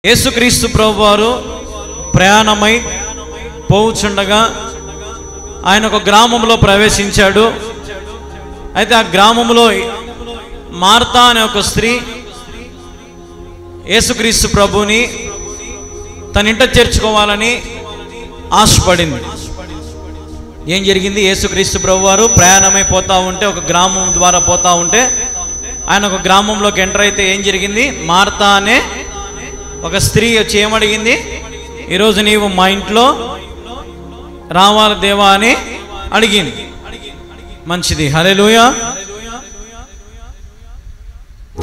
యేసుక్రీస్తు ప్రభువారు ప్రయాణమై పోవుచుండగా ఆయన ఒక గ్రామంలో ప్రవేశించాడు. అయితే ఆ గ్రామంలో మార్తా అనే ఒక స్త్రీ యేసుక్రీస్తు ప్రభుని తన ఇంట చేర్చుకోవాలని ఆశపడింది. ఏం జరిగింది? యేసుక్రీస్తు ప్రభువారు ప్రయాణమై పోతా ఉంటే, ఒక గ్రామం ద్వారా పోతా ఉంటే, ఆయన ఒక గ్రామంలోకి ఎంటర్ అయితే ఏం జరిగింది? మార్తా అనే ఒక స్త్రీ వచ్చి ఏమడిగింది? ఈరోజు నీవు మా ఇంట్లో రావాలి దేవా అని అడిగింది. మంచిది, హల్లెలూయా.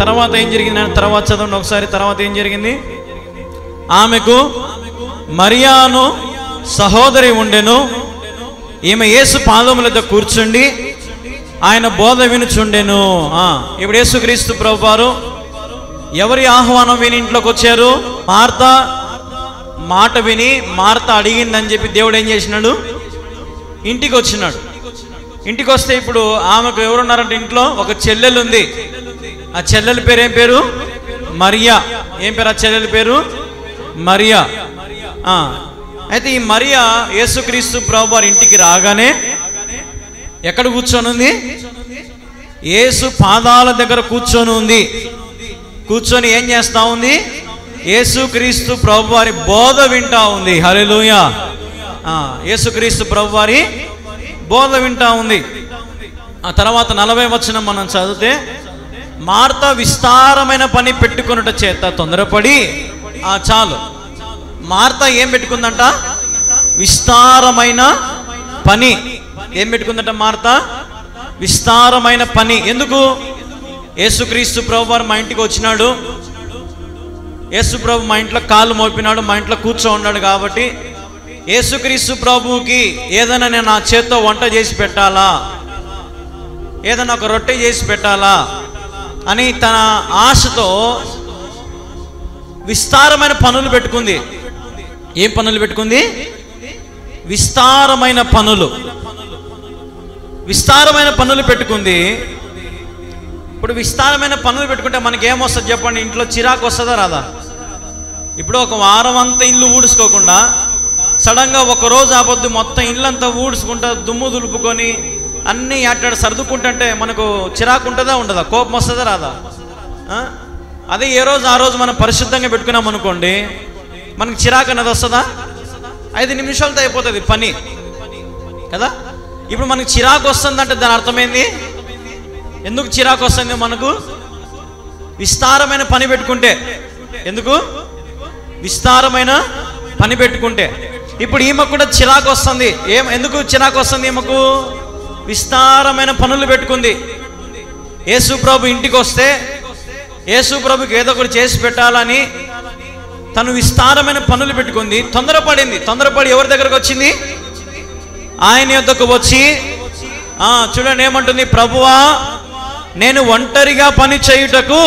తర్వాత ఏం జరిగింది? తర్వాత చదవండి ఒకసారి. తర్వాత ఏం జరిగింది? ఆమెకు మరియాను సహోదరి ఉండెను. ఈమె యేసు పాదముల దగ్గర కూర్చుండి ఆయన బోధ వినుచుండెను. ఇప్పుడు యేసుక్రీస్తు ప్రభువారు ఎవరి ఆహ్వానం విని ఇంట్లోకి వచ్చారు? మార్తా మాట విని మార్తా అడిగిందని చెప్పి దేవుడు ఏం చేసినాడు? ఇంటికి వచ్చినాడు. ఇంటికి వస్తే ఇప్పుడు ఆమెకు ఎవరున్నారంటే ఇంట్లో ఒక చెల్లెలు ఉంది. ఆ చెల్లెల పేరు ఏం పేరు? మరియా. ఏం పేరు ఆ చెల్లెల పేరు? మరియా. అయితే ఈ మరియా యేసుక్రీస్తు ప్రభువారి ఇంటికి రాగానే ఎక్కడ కూర్చొని ఉంది? యేసు పాదాల దగ్గర కూర్చొని ఉంది. కూర్చొని ఏం చేస్తా ఉంది? యేసుక్రీస్తు ప్రభువారి బోధ వింటా ఉంది. హల్లెలూయా. యేసుక్రీస్తు ప్రభువారి బోధ వింటా ఉంది. ఆ తర్వాత 40వ వచనం మనం చదివితే, మార్తా విస్తారమైన పని పెట్టుకొనుట చేత తొందరపడి, చాలు, మార్తా ఏం పెట్టుకుందంట? విస్తారమైన పని. ఏం పెట్టుకుందంట మార్తా? విస్తారమైన పని. ఎందుకు? యేసుక్రీస్తు ప్రభువారు మా ఇంటికి వచ్చినాడు, యేసు ప్రభు మా ఇంట్లో కాళ్ళు మోపినాడు, మా ఇంట్లో కూర్చో ఉన్నాడు కాబట్టి యేసుక్రీస్తు ప్రభువుకి ఏదైనా నేను నా చేత్తో వంట చేసి పెట్టాలా, ఏదైనా ఒక రొట్టె చేసి పెట్టాలా అని తన ఆశతో విస్తారమైన పనులు పెట్టుకుంది. ఏం పనులు పెట్టుకుంది? విస్తారమైన పనులు. విస్తారమైన పనులు పెట్టుకుంది. ఇప్పుడు విస్తారమైన పనులు పెట్టుకుంటే మనకి ఏమొస్తుంది చెప్పండి? ఇంట్లో చిరాకు వస్తుందా రాదా? ఇప్పుడు ఒక వారం అంతా ఇల్లు ఊడ్చుకోకుండా సడన్గా ఒక రోజు ఆపొద్దు మొత్తం ఇల్లంతా ఊడ్చుకుంటా దుమ్ము దులుపుకొని అన్నీ అట్టాడు సర్దుకుంటుంటే మనకు చిరాకు ఉంటుందా ఉండదా? కోపం వస్తుందా రాదా? అదే ఏ రోజు ఆ రోజు మనం పరిశుద్ధంగా పెట్టుకున్నాం అనుకోండి, మనకు చిరాకు అనేది వస్తుందా? 5 నిమిషాలతో అయిపోతుంది పని కదా. ఇప్పుడు మనకు చిరాకు వస్తుందంటే దాని అర్థమైంది. ఎందుకు చిరాకు వస్తుంది మనకు? విస్తారమైన పని పెట్టుకుంటే. ఎందుకు? విస్తారమైన పని పెట్టుకుంటే. ఇప్పుడు ఈమెకు కూడా చిరాకు వస్తుంది. ఎందుకు చిరాకు వస్తుంది ఈమెకు? విస్తారమైన పనులు పెట్టుకుంది. యేసు ప్రభు ఇంటికి వస్తే యేసు ప్రభుకి ఏదో ఒకటి చేసి పెట్టాలని తను విస్తారమైన పనులు పెట్టుకుంది. తొందరపడింది. తొందరపడి ఎవరి దగ్గరకు వచ్చింది? ఆయన యొద్దకు వచ్చి చూడండి ఏమంటుంది? ప్రభువా, నేను ఒంటరిగా పని చేయుటకు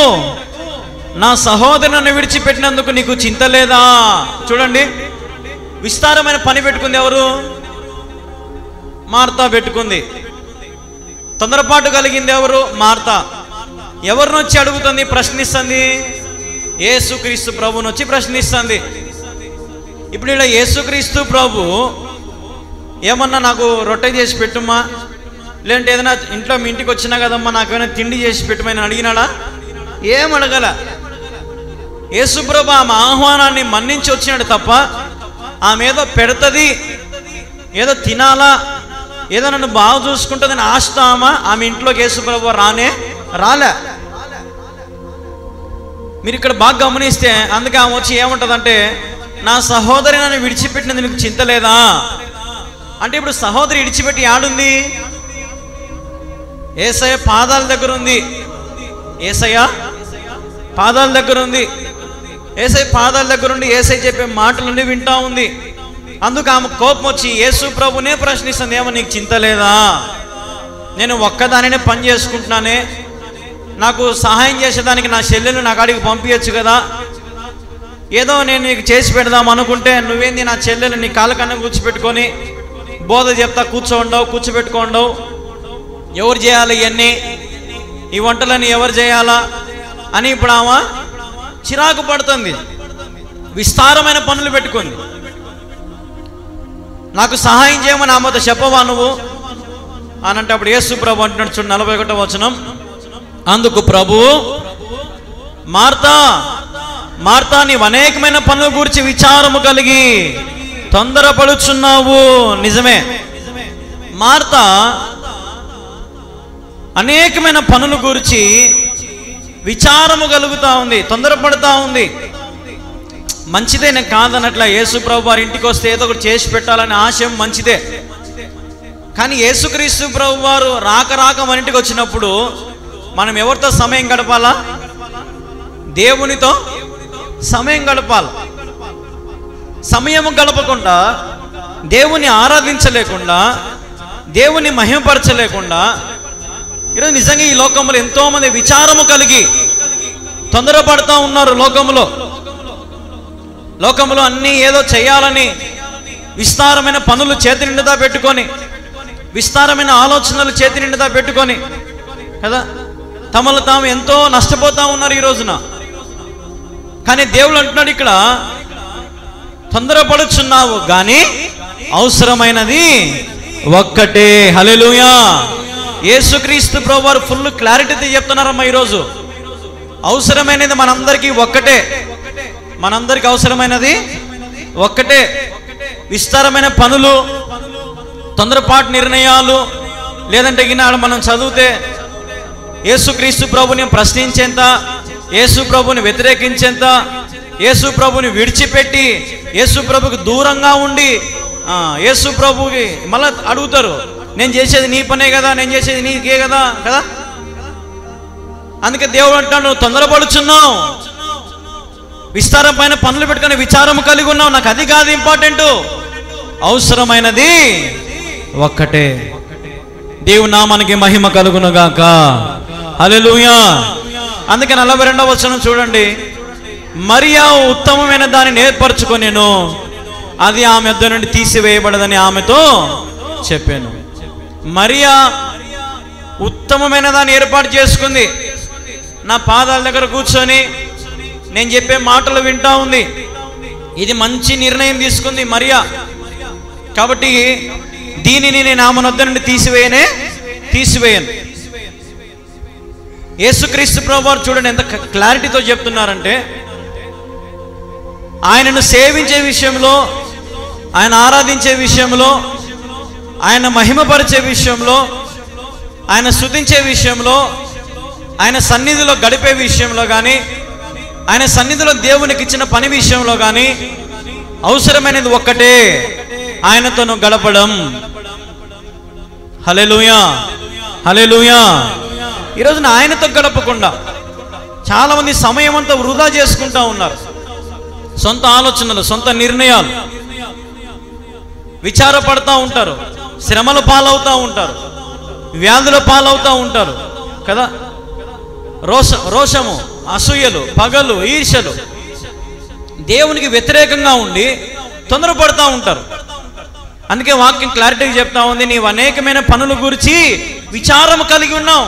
నా సహోదరుని విడిచిపెట్టినందుకు నీకు చింత లేదా? చూడండి, విస్తారమైన పని పెట్టుకుంది ఎవరు? మార్తా పెట్టుకుంది. తొందరపాటు కలిగింది ఎవరు? మార్తా. ఎవరిని వచ్చి అడుగుతుంది? ప్రశ్నిస్తుంది. యేసుక్రీస్తు ప్రభుని వచ్చి ప్రశ్నిస్తుంది. ఇప్పుడు ఇలా యేసుక్రీస్తు ప్రభు ఏమన్నా నాకు రొట్టె చేసి పెట్టుమా, లేదంటే ఏదైనా ఇంట్లో మీ ఇంటికి వచ్చినా కదమ్మా నాకు ఏమైనా తిండి చేసి పెట్టుమని అడిగినాడా? ఏం అడగల. యేసు ప్రభు ఆమె ఆహ్వానాన్ని మన్నించి వచ్చినాడు తప్ప ఆమె ఏదో పెడుతుంది, ఏదో తినాలా, ఏదో నన్ను బాగా చూసుకుంటుందని ఆశతో ఆమె ఇంట్లోకి యేసు ప్రభు రాలే. మీరు ఇక్కడ బాగా గమనిస్తే అందుకే ఆమె వచ్చి ఏముంటుందంటే, నా సహోదరి నన్ను విడిచిపెట్టినది నీకు చింత లేదా అంటే, ఇప్పుడు సహోదరి విడిచిపెట్టి ఆడుంది? యేసయ్య పాదాల దగ్గర ఉంది. యేసయ్య పాదాల దగ్గర ఉంది. యేసయ్య పాదాల దగ్గర ఉండి యేసయ్య చెప్పే మాటలన్నీ వింటా ఉంది. అందుకు ఆమె కోపం వచ్చి యేసు ప్రభునే ప్రశ్నిస్తుంది, ఏమో నీకు చింత లేదా? నేను ఒక్కదానినే పని చేసుకుంటున్నానే, నాకు సహాయం చేసేదానికి నా చెల్లెలు నా కాడికి పంపించచ్చు కదా, ఏదో నేను నీకు చేసి పెడదాం అనుకుంటే నువ్వేంది నా చెల్లెలు నీ కాళ్ళ కన్నా కూర్చోపెట్టుకొని బోధ చెప్తా కూర్చోబెట్టుకోండవు. ఎవరు చేయాలి ఇవన్నీ? ఈ వంటలన్నీ ఎవరు చేయాలా అని ఇప్పుడు ఆమె చిరాకు పడుతుంది. విస్తారమైన పనులు పెట్టుకుంది. నాకు సహాయం చేయమని ఆమెతో చెప్పవా నువ్వు అని అంటే అప్పుడు యేసు ప్రభు అంటున్నాడు చూడు 41వ వచనం, అందుకు ప్రభువు, మార్తా మార్తా, నీవు అనేకమైన పనుల గురించి విచారము కలిగి తొందరపడుచున్నావు. నిజమే, మార్తా అనేకమైన పనుల గురించి విచారము కలుగుతా ఉంది, తొందరపడుతూ ఉంది. మంచిదే, నేను కాదన్నట్ల. యేసు ప్రభు వారి ఇంటికి వస్తే ఏదో ఒకటి చేసి పెట్టాలనే ఆశయం మంచిదే. కానీ యేసుక్రీస్తు ప్రభు వారు రాక మన ఇంటికి వచ్చినప్పుడు మనం ఎవరితో సమయం గడపాలా? దేవునితో సమయం గడపాలి. సమయం గడపకుండా, దేవుని ఆరాధించలేకుండా, దేవుని మహిమపరచలేకుండా ఈరోజు నిజంగా ఈ లోకంలో ఎంతో మంది విచారము కలిగి తొందరపడుతూ ఉన్నారు. లోకంలో అన్నీ ఏదో చేయాలని విస్తారమైన పనులు చేతి నిండుదా పెట్టుకొని, విస్తారమైన ఆలోచనలు చేతి నిండుదా పెట్టుకొని కదా తమను తాము ఎంతో నష్టపోతా ఉన్నారు ఈ రోజున. కానీ దేవుడు అంటున్నాడు ఇక్కడ, తొందరపడుచున్నావు కానీ అవసరమైనది ఒక్కటే. హల్లెలూయా. యేసుక్రీస్తు ప్రభువారు ఫుల్ క్లారిటీతో చెప్తున్నారమ్మా ఈరోజు. అవసరమైనది మనందరికీ ఒక్కటే, మనందరికి అవసరమైనది ఒక్కటే. విస్తారమైన పనులు, తొందరపాటు నిర్ణయాలు, లేదంటే ఈనాడు మనం చదివితే యేసుక్రీస్తు ప్రభుని ప్రశ్నించేంత, యేసు ప్రభుని వ్యతిరేకించేంత, యేసు ప్రభుని విడిచిపెట్టి యేసు ప్రభుకి దూరంగా ఉండి యేసు ప్రభుకి మళ్ళీ అడుగుతారు, నేను చేసేది నీ పనే కదా, నేను చేసేది నీకే కదా కదా. అందుకే దేవుడు అంటాడు, నువ్వు తొందరపడుచున్నావు, విస్తారమైన పనులు పెట్టుకుని విచారం కలిగి ఉన్నావు. నాకు అది కాదు ఇంపార్టెంట్, అవసరమైనది ఒక్కటే. దేవుని నామానికి మహిమ కలుగునుగాక. హల్లెలూయా. అందుకే 42వ వచనం చూడండి, మరియా ఉత్తమమైన దానిని ఏర్పరచుకొనెను, అది ఆమె యొద్ద నుండి తీసివేయబడదని ఆమెతో చెప్పాను. మరియా ఉత్తమమైన దాన్ని ఏర్పాటు చేసుకుంది. నా పాదాల దగ్గర కూర్చొని నేను చెప్పే మాటలు వింటా ఉంది. ఇది మంచి నిర్ణయం తీసుకుంది మరియా. కాబట్టి దీనిని నేను ఆమె యొద్ద నుండి తీసివేయను. యేసుక్రీస్తు ప్రభువారు చూడండి ఎంత క్లారిటీతో చెప్తున్నారంటే, ఆయనను సేవించే విషయంలో, ఆయన ఆరాధించే విషయంలో, ఆయన మహిమపరిచే విషయంలో, ఆయన స్తుతించే విషయంలో, ఆయన సన్నిధిలో గడిపే విషయంలో కానీ, ఆయన సన్నిధిలో దేవునికి ఇచ్చిన పని విషయంలో కానీ అవసరమైనది ఒక్కటే, ఆయనతోను గడపడం. హల్లెలూయా, హల్లెలూయా. ఈరోజున ఆయనతో గడపకుండా చాలా మంది సమయం అంతా వృధా చేసుకుంటా ఉన్నారు. సొంత ఆలోచనలు, సొంత నిర్ణయాలు, విచారపడతా ఉంటారు, శ్రమల పాలవుతూ ఉంటారు, వ్యాధుల పాలవుతూ ఉంటారు కదా. రోషము, అసూయలు, పగలు, ఈర్ష్యలు, దేవునికి వ్యతిరేకంగా ఉండి తొందరపడతా ఉంటారు. అందుకే వాక్యం క్లారిటీగా చెప్తా ఉంది, నీవు అనేకమైన పనుల గురించి విచారం కలిగి ఉన్నావు.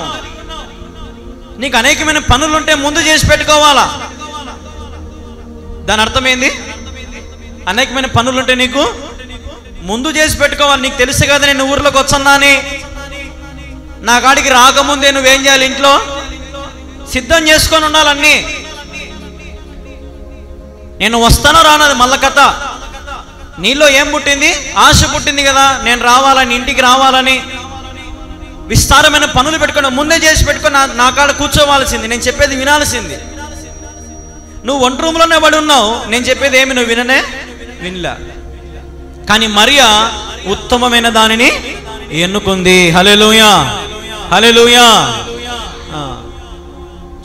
నీకు అనేకమైన పనులుంటే ముందు చేసి పెట్టుకోవాలా. దాని అర్థమైంది, అనేకమైన పనులుంటే నీకు ముందు చేసి పెట్టుకోవాలి. నీకు తెలుసు కదా నేను ఊర్లోకి వచ్చన్నా అని, నా కాడికి రాకముందే నువ్వేం చేయాలి, ఇంట్లో సిద్ధం చేసుకొని ఉండాలన్నీ. నేను వస్తానో రానది మళ్ళా కథ. నీలో ఏం పుట్టింది? ఆశ పుట్టింది కదా, నేను రావాలని, ఇంటికి రావాలని. విస్తారమైన పనులు పెట్టుకుని ముందే చేసి పెట్టుకుని నా కాడ కూర్చోవాల్సింది, నేను చెప్పేది వినాల్సింది. నువ్వు వంట రూమ్లోనే పడి ఉన్నావు, నేను చెప్పేది ఏమి నువ్వు వినలా. కానీ మరియా ఉత్తమమైన దానిని ఎన్నుకుంది. హల్లెలూయా, హల్లెలూయా.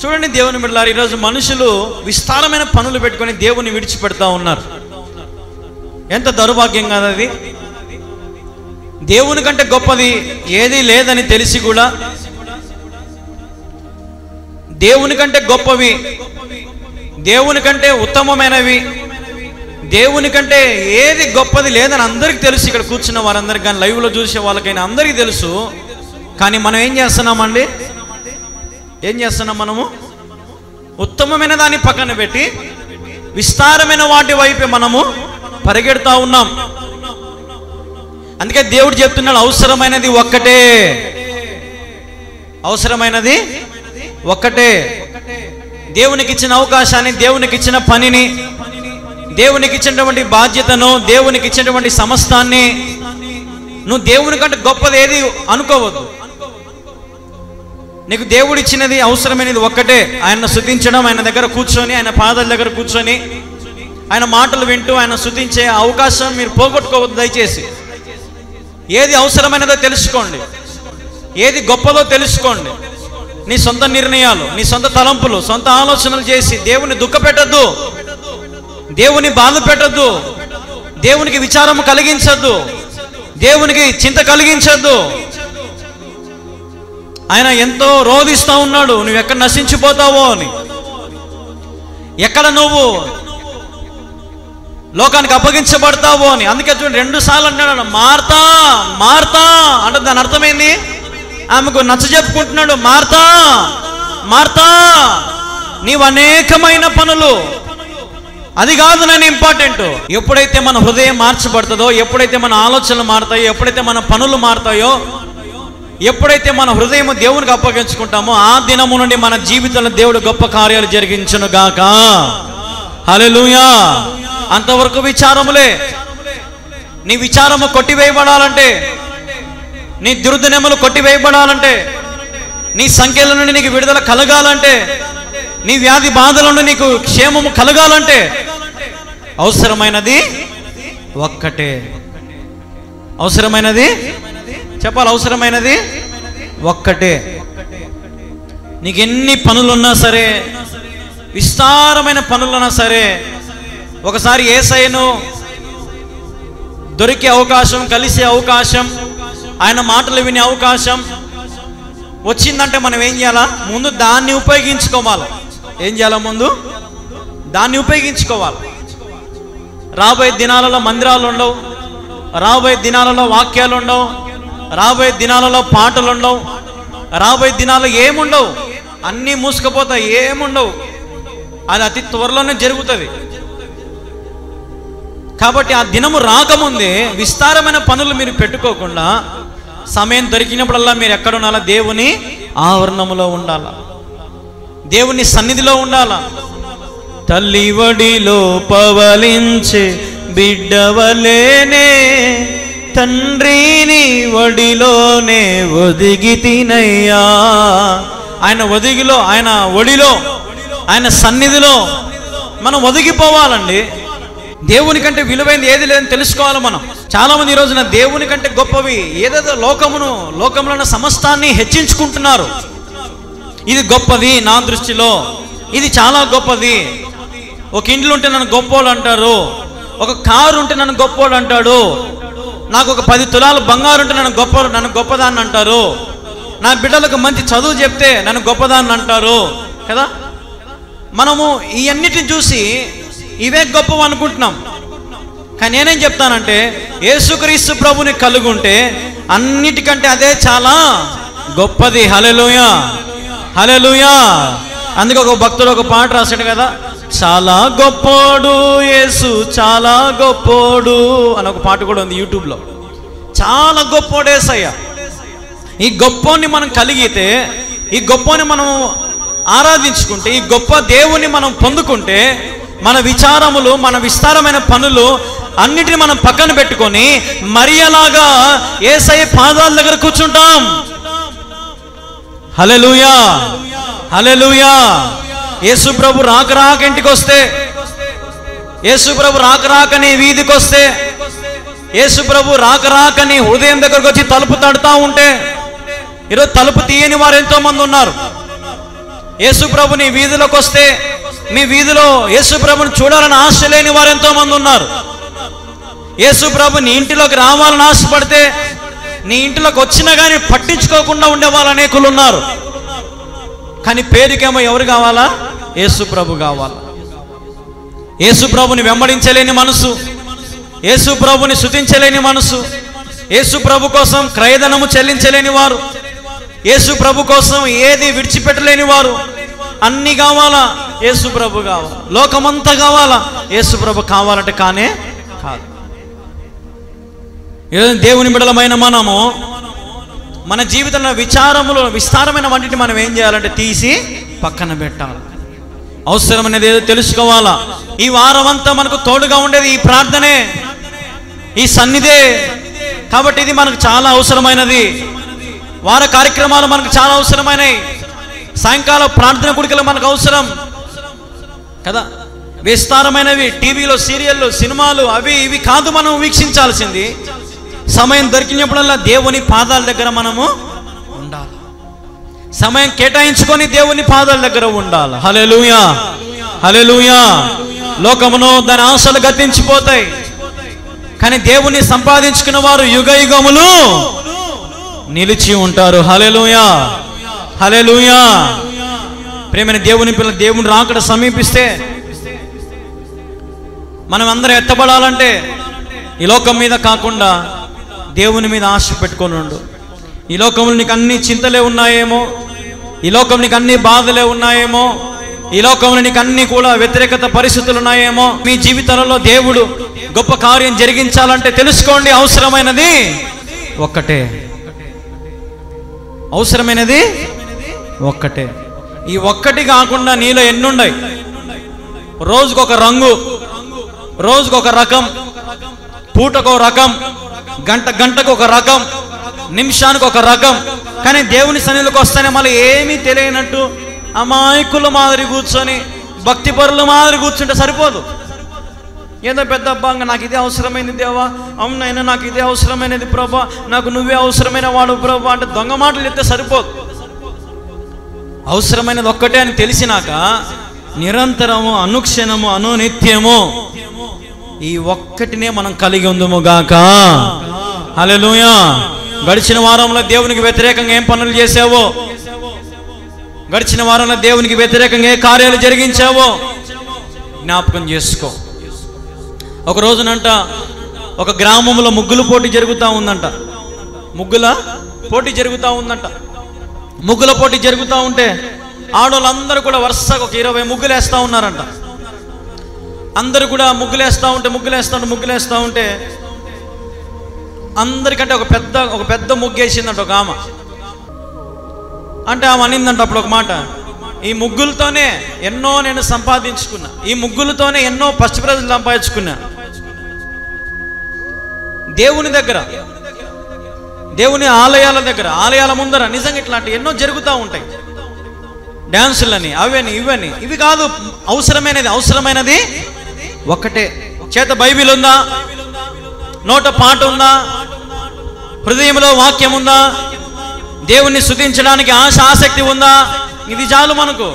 చూడండి దేవుని బిడ్డలారా, ఈరోజు మనుషులు విస్తారమైన పనులు పెట్టుకొని దేవుని విడిచిపెడతా ఉన్నారు. ఎంత దౌర్భాగ్యం కాదు అది. దేవుని కంటే గొప్పది ఏదీ లేదని తెలిసి కూడా, దేవుని కంటే గొప్పవి, దేవుని కంటే ఉత్తమమైనవి, దేవుని కంటే ఏది గొప్పది లేదని అందరికీ తెలుసు. ఇక్కడ కూర్చున్న వారందరికీ కానీ లైవ్లో చూసే వాళ్ళకైనా అందరికీ తెలుసు. కానీ మనం ఏం చేస్తున్నామండి? ఏం చేస్తున్నాం? మనము ఉత్తమమైన దాన్ని పక్కన పెట్టి విస్తారమైన వాటి వైపే మనము పరిగెడుతూ ఉన్నాం. అందుకే దేవుడు చెప్తున్నాడు, అవసరమైనది ఒక్కటే, అవసరమైనది ఒక్కటే. దేవునికి ఇచ్చిన అవకాశాన్ని, దేవునికి ఇచ్చిన పనిని, దేవునికి ఇచ్చినటువంటి బాధ్యతను, దేవునికి ఇచ్చినటువంటి సమస్తాన్ని నువ్వు దేవుని కంటే గొప్పది ఏది అనుకోవద్దు. నీకు దేవుడు ఇచ్చినది, అవసరమైనది ఒక్కటే, ఆయన స్తుతించడం, ఆయన దగ్గర కూర్చొని, ఆయన పాదాల దగ్గర కూర్చొని ఆయన మాటలు వింటూ ఆయన స్తుతించే అవకాశం మీరు పోగొట్టుకోవద్దు దయచేసి. ఏది అవసరమైనదో తెలుసుకోండి, ఏది గొప్పదో తెలుసుకోండి. నీ సొంత నిర్ణయాలు, నీ సొంత తలంపులు, సొంత ఆలోచనలు చేసి దేవుని దుఃఖ పెట్టద్దు, దేవుని బాధ పెట్టద్దు, దేవునికి విచారం కలిగించద్దు, దేవునికి చింత కలిగించద్దు. ఆయన ఎంతో రోధిస్తూ ఉన్నాడు, నువ్వు ఎక్కడ నశించిపోతావో అని, ఎక్కడ నువ్వు లోకానికి అప్పగించబడతావో అని. అందుకే చూడండి 2 సార్లు అంటున్నాడు, మార్తా మార్తా అంటే దాని అర్థమైంది, ఆమెకు నచ్చ చెప్పుకుంటున్నాడు, మార్తా మార్తా నీవు అనేకమైన పనులు, అది కాదు నేను ఇంపార్టెంట్. ఎప్పుడైతే మన హృదయం మార్చబడుతుందో, ఎప్పుడైతే మన ఆలోచనలు మారుతాయో, ఎప్పుడైతే మన పనులు మారుతాయో, ఎప్పుడైతే మన హృదయం దేవునికి అప్పగించుకుంటామో, ఆ దినము నుండి మన జీవితంలో దేవుడు గొప్ప కార్యాలు జరిగించును గాక. హల్లెలూయా. అంతవరకు విచారములే. నీ విచారము కొట్టివేయబడాలంటే, నీ దుర్దినములు కొట్టివేయబడాలంటే, నీ సంఖ్యల నుండి నీకు విడుదల కలగాలంటే, నీ వ్యాధి బాధల నుండి నీకు క్షేమము కలగాలంటే అవసరమైనది ఒక్కటే. అవసరమైనది చెప్పాలి, అవసరమైనది ఒక్కటే. నీకు ఎన్ని పనులున్నా సరే, విస్తారమైన పనులున్నా సరే, ఒకసారి యేసయ్యను దొరికే అవకాశం, కలిసే అవకాశం, ఆయన మాటలు వినే అవకాశం వచ్చిందంటే మనం ఏం చేయాలా? ముందు దాన్ని ఉపయోగించుకోవాలి. ఏం చేయాలా? ముందు దాన్ని ఉపయోగించుకోవాలి. రాబోయే దినాలలో మందిరాలు ఉండవు, రాబోయే దినాలలో వాక్యాలు ఉండవు, రాబోయే దినాలలో పాటలు ఉండవు, రాబోయే దినాలు ఏముండవు, అన్నీ మూసుకుపోతాయి, ఏముండవు. అది అతి త్వరలోనే జరుగుతుంది. కాబట్టి ఆ దినము రాకముందే విస్తారమైన పనులు మీరు పెట్టుకోకుండా సమయం దొరికినప్పుడల్లా మీరు ఎక్కడ ఉండాలా? దేవుని ఆవరణములో ఉండాలా, దేవుని సన్నిధిలో ఉండాలా. తల్లి వడిలో పవలించే బిడ్డవలేనే, తండ్రిని వడిలోనే ఒదిగి తినయ్యా. ఆయన ఒదిగిలో, ఆయన ఒడిలో, ఆయన సన్నిధిలో మనం ఒదిగిపోవాలండి. దేవుని కంటే విలువైనది ఏది లేదని తెలుసుకోవాలి మనం. చాలా మంది ఈ రోజున దేవుని కంటే గొప్పవి ఏదేదో లోకంలో ఉన్న సమస్తాన్ని హెచ్చించుకుంటున్నారు. ఇది గొప్పది నా దృష్టిలో, ఇది చాలా గొప్పది. ఒక ఇంట్లో ఉంటే నన్ను గొప్పోడు అంటారు, ఒక కారు ఉంటే నన్ను గొప్పోడు అంటాడు, నాకు ఒక 10 తులాలు బంగారు ఉంటే నన్ను గొప్పదాన్ని అంటారు, నా బిడ్డలకు మంచి చదువు చెప్తే నన్ను గొప్పదాన్ని అంటారు కదా. మనము ఈ అన్నిటిని చూసి ఇవే గొప్పవి అనుకుంటున్నాం. కానీ నేనేం చెప్తానంటే, యేసుక్రీస్తు ప్రభుని కలుగుంటే అన్నిటికంటే అదే చాలా గొప్పది. హల్లెలూయా, హల్లెలూయా. అందుకే ఒక భక్తుడు ఒక పాట రాశాడు కదా, చాలా గొప్పోడు యేసు, చాలా గొప్పోడు అని ఒక పాట కూడా ఉంది యూట్యూబ్లో. చాలా గొప్పోడు యేసయ్య. ఈ గొప్పోని మనం కలిగితే, ఈ గొప్పోని మనం ఆరాధించుకుంటే, ఈ గొప్ప దేవుని మనం పొందుకుంటే, మన విచారములు, మన విస్తారమైన పనులు అన్నిటిని మనం పక్కన పెట్టుకొని మరియలాగా యేసయ్య పాదాల దగ్గర కూర్చుంటాం. హల్లెలూయా, హల్లెలూయా. యేసు ప్రభు రాక ఇంటికి వస్తే, యేసు ప్రభు రాక నీ వీధికి వస్తే, యేసు ప్రభు రాక నీ హృదయం దగ్గరకు వచ్చి తలుపు తడుతూ ఉంటే, ఈరోజు తలుపు తీయని వారు ఎంతో మంది ఉన్నారు. యేసు ప్రభు నీ వీధిలోకి వస్తే, మీ వీధిలో యేసు ప్రభుని చూడాలని ఆశ లేని వారు ఎంతో మంది ఉన్నారు. యేసు ప్రభు నీ ఇంటిలోకి రావాలని ఆశపడితే, నీ ఇంటిలోకి వచ్చినా కానీ పట్టించుకోకుండా ఉండే వాళ్ళు అనేకులు ఉన్నారు. కానీ పేరుకేమో ఎవరు కావాలా? యేసు ప్రభు కావాలా. యేసు ప్రభుని వెంబడించలేని మనసు, యేసు ప్రభుని స్తుతించలేని మనసు, యేసు ప్రభు కోసం క్రయధనము చెల్లించలేని వారు, యేసు ప్రభు కోసం ఏది విడిచిపెట్టలేని వారు, అన్నీ కావాలా. యేసు ప్రభు కావాలి. లోకమంతా కావాలా? యేసు ప్రభు కావాలంటే కానే కాదు. దేవుని బిడ్డలమైన మనము మన జీవితంలో విచారములు విస్తారమైన వాటిని మనం ఏం చేయాలంటే తీసి పక్కన పెట్టాలి. అవసరమైనది ఏదో తెలుసుకోవాలా. ఈ వారం అంతా మనకు తోడుగా ఉండేది ఈ ప్రార్థనే, ఈ సన్నిధే. కాబట్టి ఇది మనకు చాలా అవసరమైనది. వార కార్యక్రమాలు మనకు చాలా అవసరమైనవి. సాయంకాలం ప్రార్థన కూడికలు మనకు అవసరం కదా. విస్తారమైనవి టీవీలో సీరియళ్ళు, సినిమాలు అవి ఇవి కాదు మనం వీక్షించాల్సింది. సమయం దొరికినప్పుడల్లా దేవుని పాదాల దగ్గర మనము ఉండాలి. సమయం కేటాయించుకొని దేవుని పాదాల దగ్గర ఉండాలి. హల్లెలూయా, హల్లెలూయా. లోకమును దాని ఆశలు గతించిపోతాయి, కానీ దేవుని సంపాదించుకున్న వారు యుగ యుగములు నిలిచి ఉంటారు. హల్లెలూయా, హల్లెలూయా. ప్రేమైన దేవుని పిల్లలు, దేవుని రాకడ సమీపిస్తే మనం అందరం ఎత్తబడాలంటే ఈ లోకం మీద కాకుండా దేవుని మీద ఆశ పెట్టుకొని ఉండు. ఈ లోకంలో నీకు అన్ని చింతలే ఉన్నాయేమో, ఈ లోకంలో నీకు అన్ని బాధలే ఉన్నాయేమో, ఈ లోకంలో నీకు అన్ని కూడా వ్యతిరేకత పరిస్థితులు ఉన్నాయేమో. మీ జీవితంలో దేవుడు గొప్ప కార్యం జరిగించాలంటే తెలుసుకోండి, అవసరమైనది ఒక్కటే. అవసరమైనది ఒక్కటే. ఈ ఒక్కటి కాకుండా నీలో ఎన్నున్నాయి? రోజుకొక రంగు, రోజుకొక రకం, పూటకు ఒక రకం, గంటకు ఒక రకం, నిమిషానికి ఒక రకం. కానీ దేవుని సన్నిధిలోకి వస్తేనే మళ్ళీ ఏమీ తెలియనట్టు అమాయకుల మాదిరి కూర్చొని భక్తి పరుల మాదిరి కూర్చుంటే సరిపోదు. ఏదో పెద్ద అబ్బాంగా నాకు ఇదే అవసరమైంది దేవా, అవునైనా నాకు ఇదే అవసరమైనది ప్రభా, నాకు నువ్వే అవసరమైన వాడు ప్రభా అంటే దొంగ మాటలు చెప్తే సరిపోదు. అవసరమైనది ఒక్కటే అని తెలిసినాక నిరంతరము, అనుక్షణము, అనునిత్యము ఈ ఒక్కటినే మనం కలిగి ఉందుము గాక. హల్లెలూయా. గడిచిన వారంలో దేవునికి వ్యతిరేకంగా ఏం పనులు చేసావో, గడిచిన వారంలో దేవునికి వ్యతిరేకంగా ఏ కార్యాలు జరిగించావో జ్ఞాపకం చేసుకో. ఒక రోజునంట ఒక గ్రామంలో ముగ్గుల పోటీ జరుగుతూ ఉందంట. ముగ్గుల పోటీ జరుగుతూ ఉందంట. ముగ్గుల పోటీ జరుగుతూ ఉంటే ఆడవాళ్ళందరూ కూడా వరుసగా ఒక 20 ముగ్గులు వేస్తూ ఉన్నారంట. అందరూ కూడా ముగ్గులేస్తూ ఉంటే అందరికంటే ఒక పెద్ద ముగ్గేసిందంట ఒక ఆమె. అంటే ఆమె అనిందంట అప్పుడు ఒక మాట, ఈ ముగ్గులతోనే ఎన్నో నేను సంపాదించుకున్నా, ఈ ముగ్గులతోనే ఎన్నో ఫస్ట్ ప్రైజ్లు సంపాదించుకున్నా. దేవుని దగ్గర, దేవుని ఆలయాల దగ్గర, ఆలయాల ముందర నిజంగా ఇట్లాంటి ఎన్నో జరుగుతూ ఉంటాయి. డ్యాన్సులని, అవని ఇవని. ఇవి కాదు అవసరమైనది ఒక్కటే. చేత బైబిల్ ఉందా, నోట పాట ఉందా, హృదయంలో వాక్యం ఉందా, దేవుణ్ణి స్తుతించడానికి ఆసక్తి ఉందా, ఇది చాలు మనకు.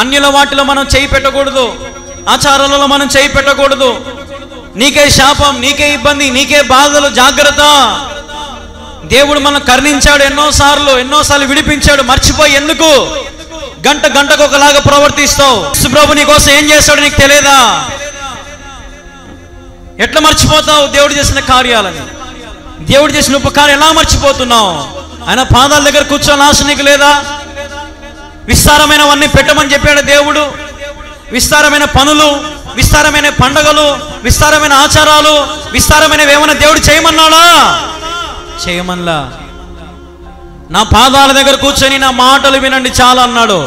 అన్యుల వాటిలో మనం చేయి పెట్టకూడదు, ఆచారాలలో మనం చేయి పెట్టకూడదు. నీకే శాపం, నీకే ఇబ్బంది, నీకే బాధలు, జాగ్రత్త. దేవుడు మనం కరుణించాడు ఎన్నోసార్లు విడిపించాడు. మర్చిపోయి ఎందుకు గంటకు ఒకలాగా ప్రవర్తిస్తావు? ప్రభు నీ కోసం ఏం చేస్తాడు నీకు తెలియదా? ఎట్లా మర్చిపోతావు దేవుడు చేసిన కార్యాలని? దేవుడు చేసిన ఉపకారం ఎలా మర్చిపోతున్నావు? ఆయన పాదాల దగ్గర కూర్చొని ఆశ నీకు లేదా? విస్తారమైనవన్నీ పెట్టమని చెప్పాడు దేవుడు. విస్తారమైన పనులు, విస్తారమైన పండగలు, విస్తారమైన ఆచారాలు, విస్తారమైనవి ఏమైనా దేవుడు చేయమన్నాడా? చేయమన్లా. నా పాదాల దగ్గర కూర్చొని నా మాటలు వినండి చాలు అన్నాడు.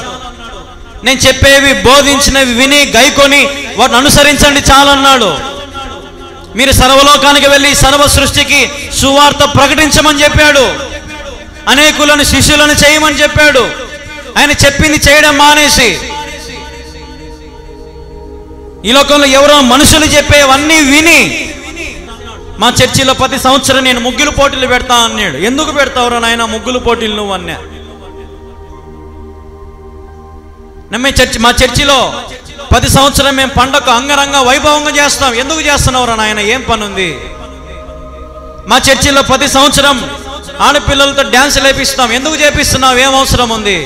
నేను చెప్పేవి, బోధించినవి విని గైకొని వాటిని అనుసరించండి చాలు అన్నాడు. మీరు సర్వలోకానికి వెళ్ళి సర్వ సృష్టికి సువార్త ప్రకటించమని చెప్పాడు. అనేకులను శిష్యులను చేయమని చెప్పాడు. ఆయన చెప్పింది చేయడం మానేసి ఈ లోకంలో ఎవరో మనుషులు చెప్పేవన్నీ విని, మా చర్చిలో ప్రతి సంవత్సరం నేను ముగ్గులు పోటీలు పెడతా అన్నాడు. ఎందుకు పెడతావురా నాయన ముగ్గులు పోటీలు నువ్వు అన్నా? మా చర్చిలో ప్రతి సంవత్సరం మేము పండగ అంగరంగ వైభవంగా చేస్తాం. ఎందుకు చేస్తున్నావురా నాయన? ఏం పని ఉంది? మా చర్చిలో ప్రతి సంవత్సరం ఆడపిల్లలతో డ్యాన్స్ లేపిస్తాం. ఎందుకు చేపిస్తున్నావు? ఏం అవసరం ఉంది?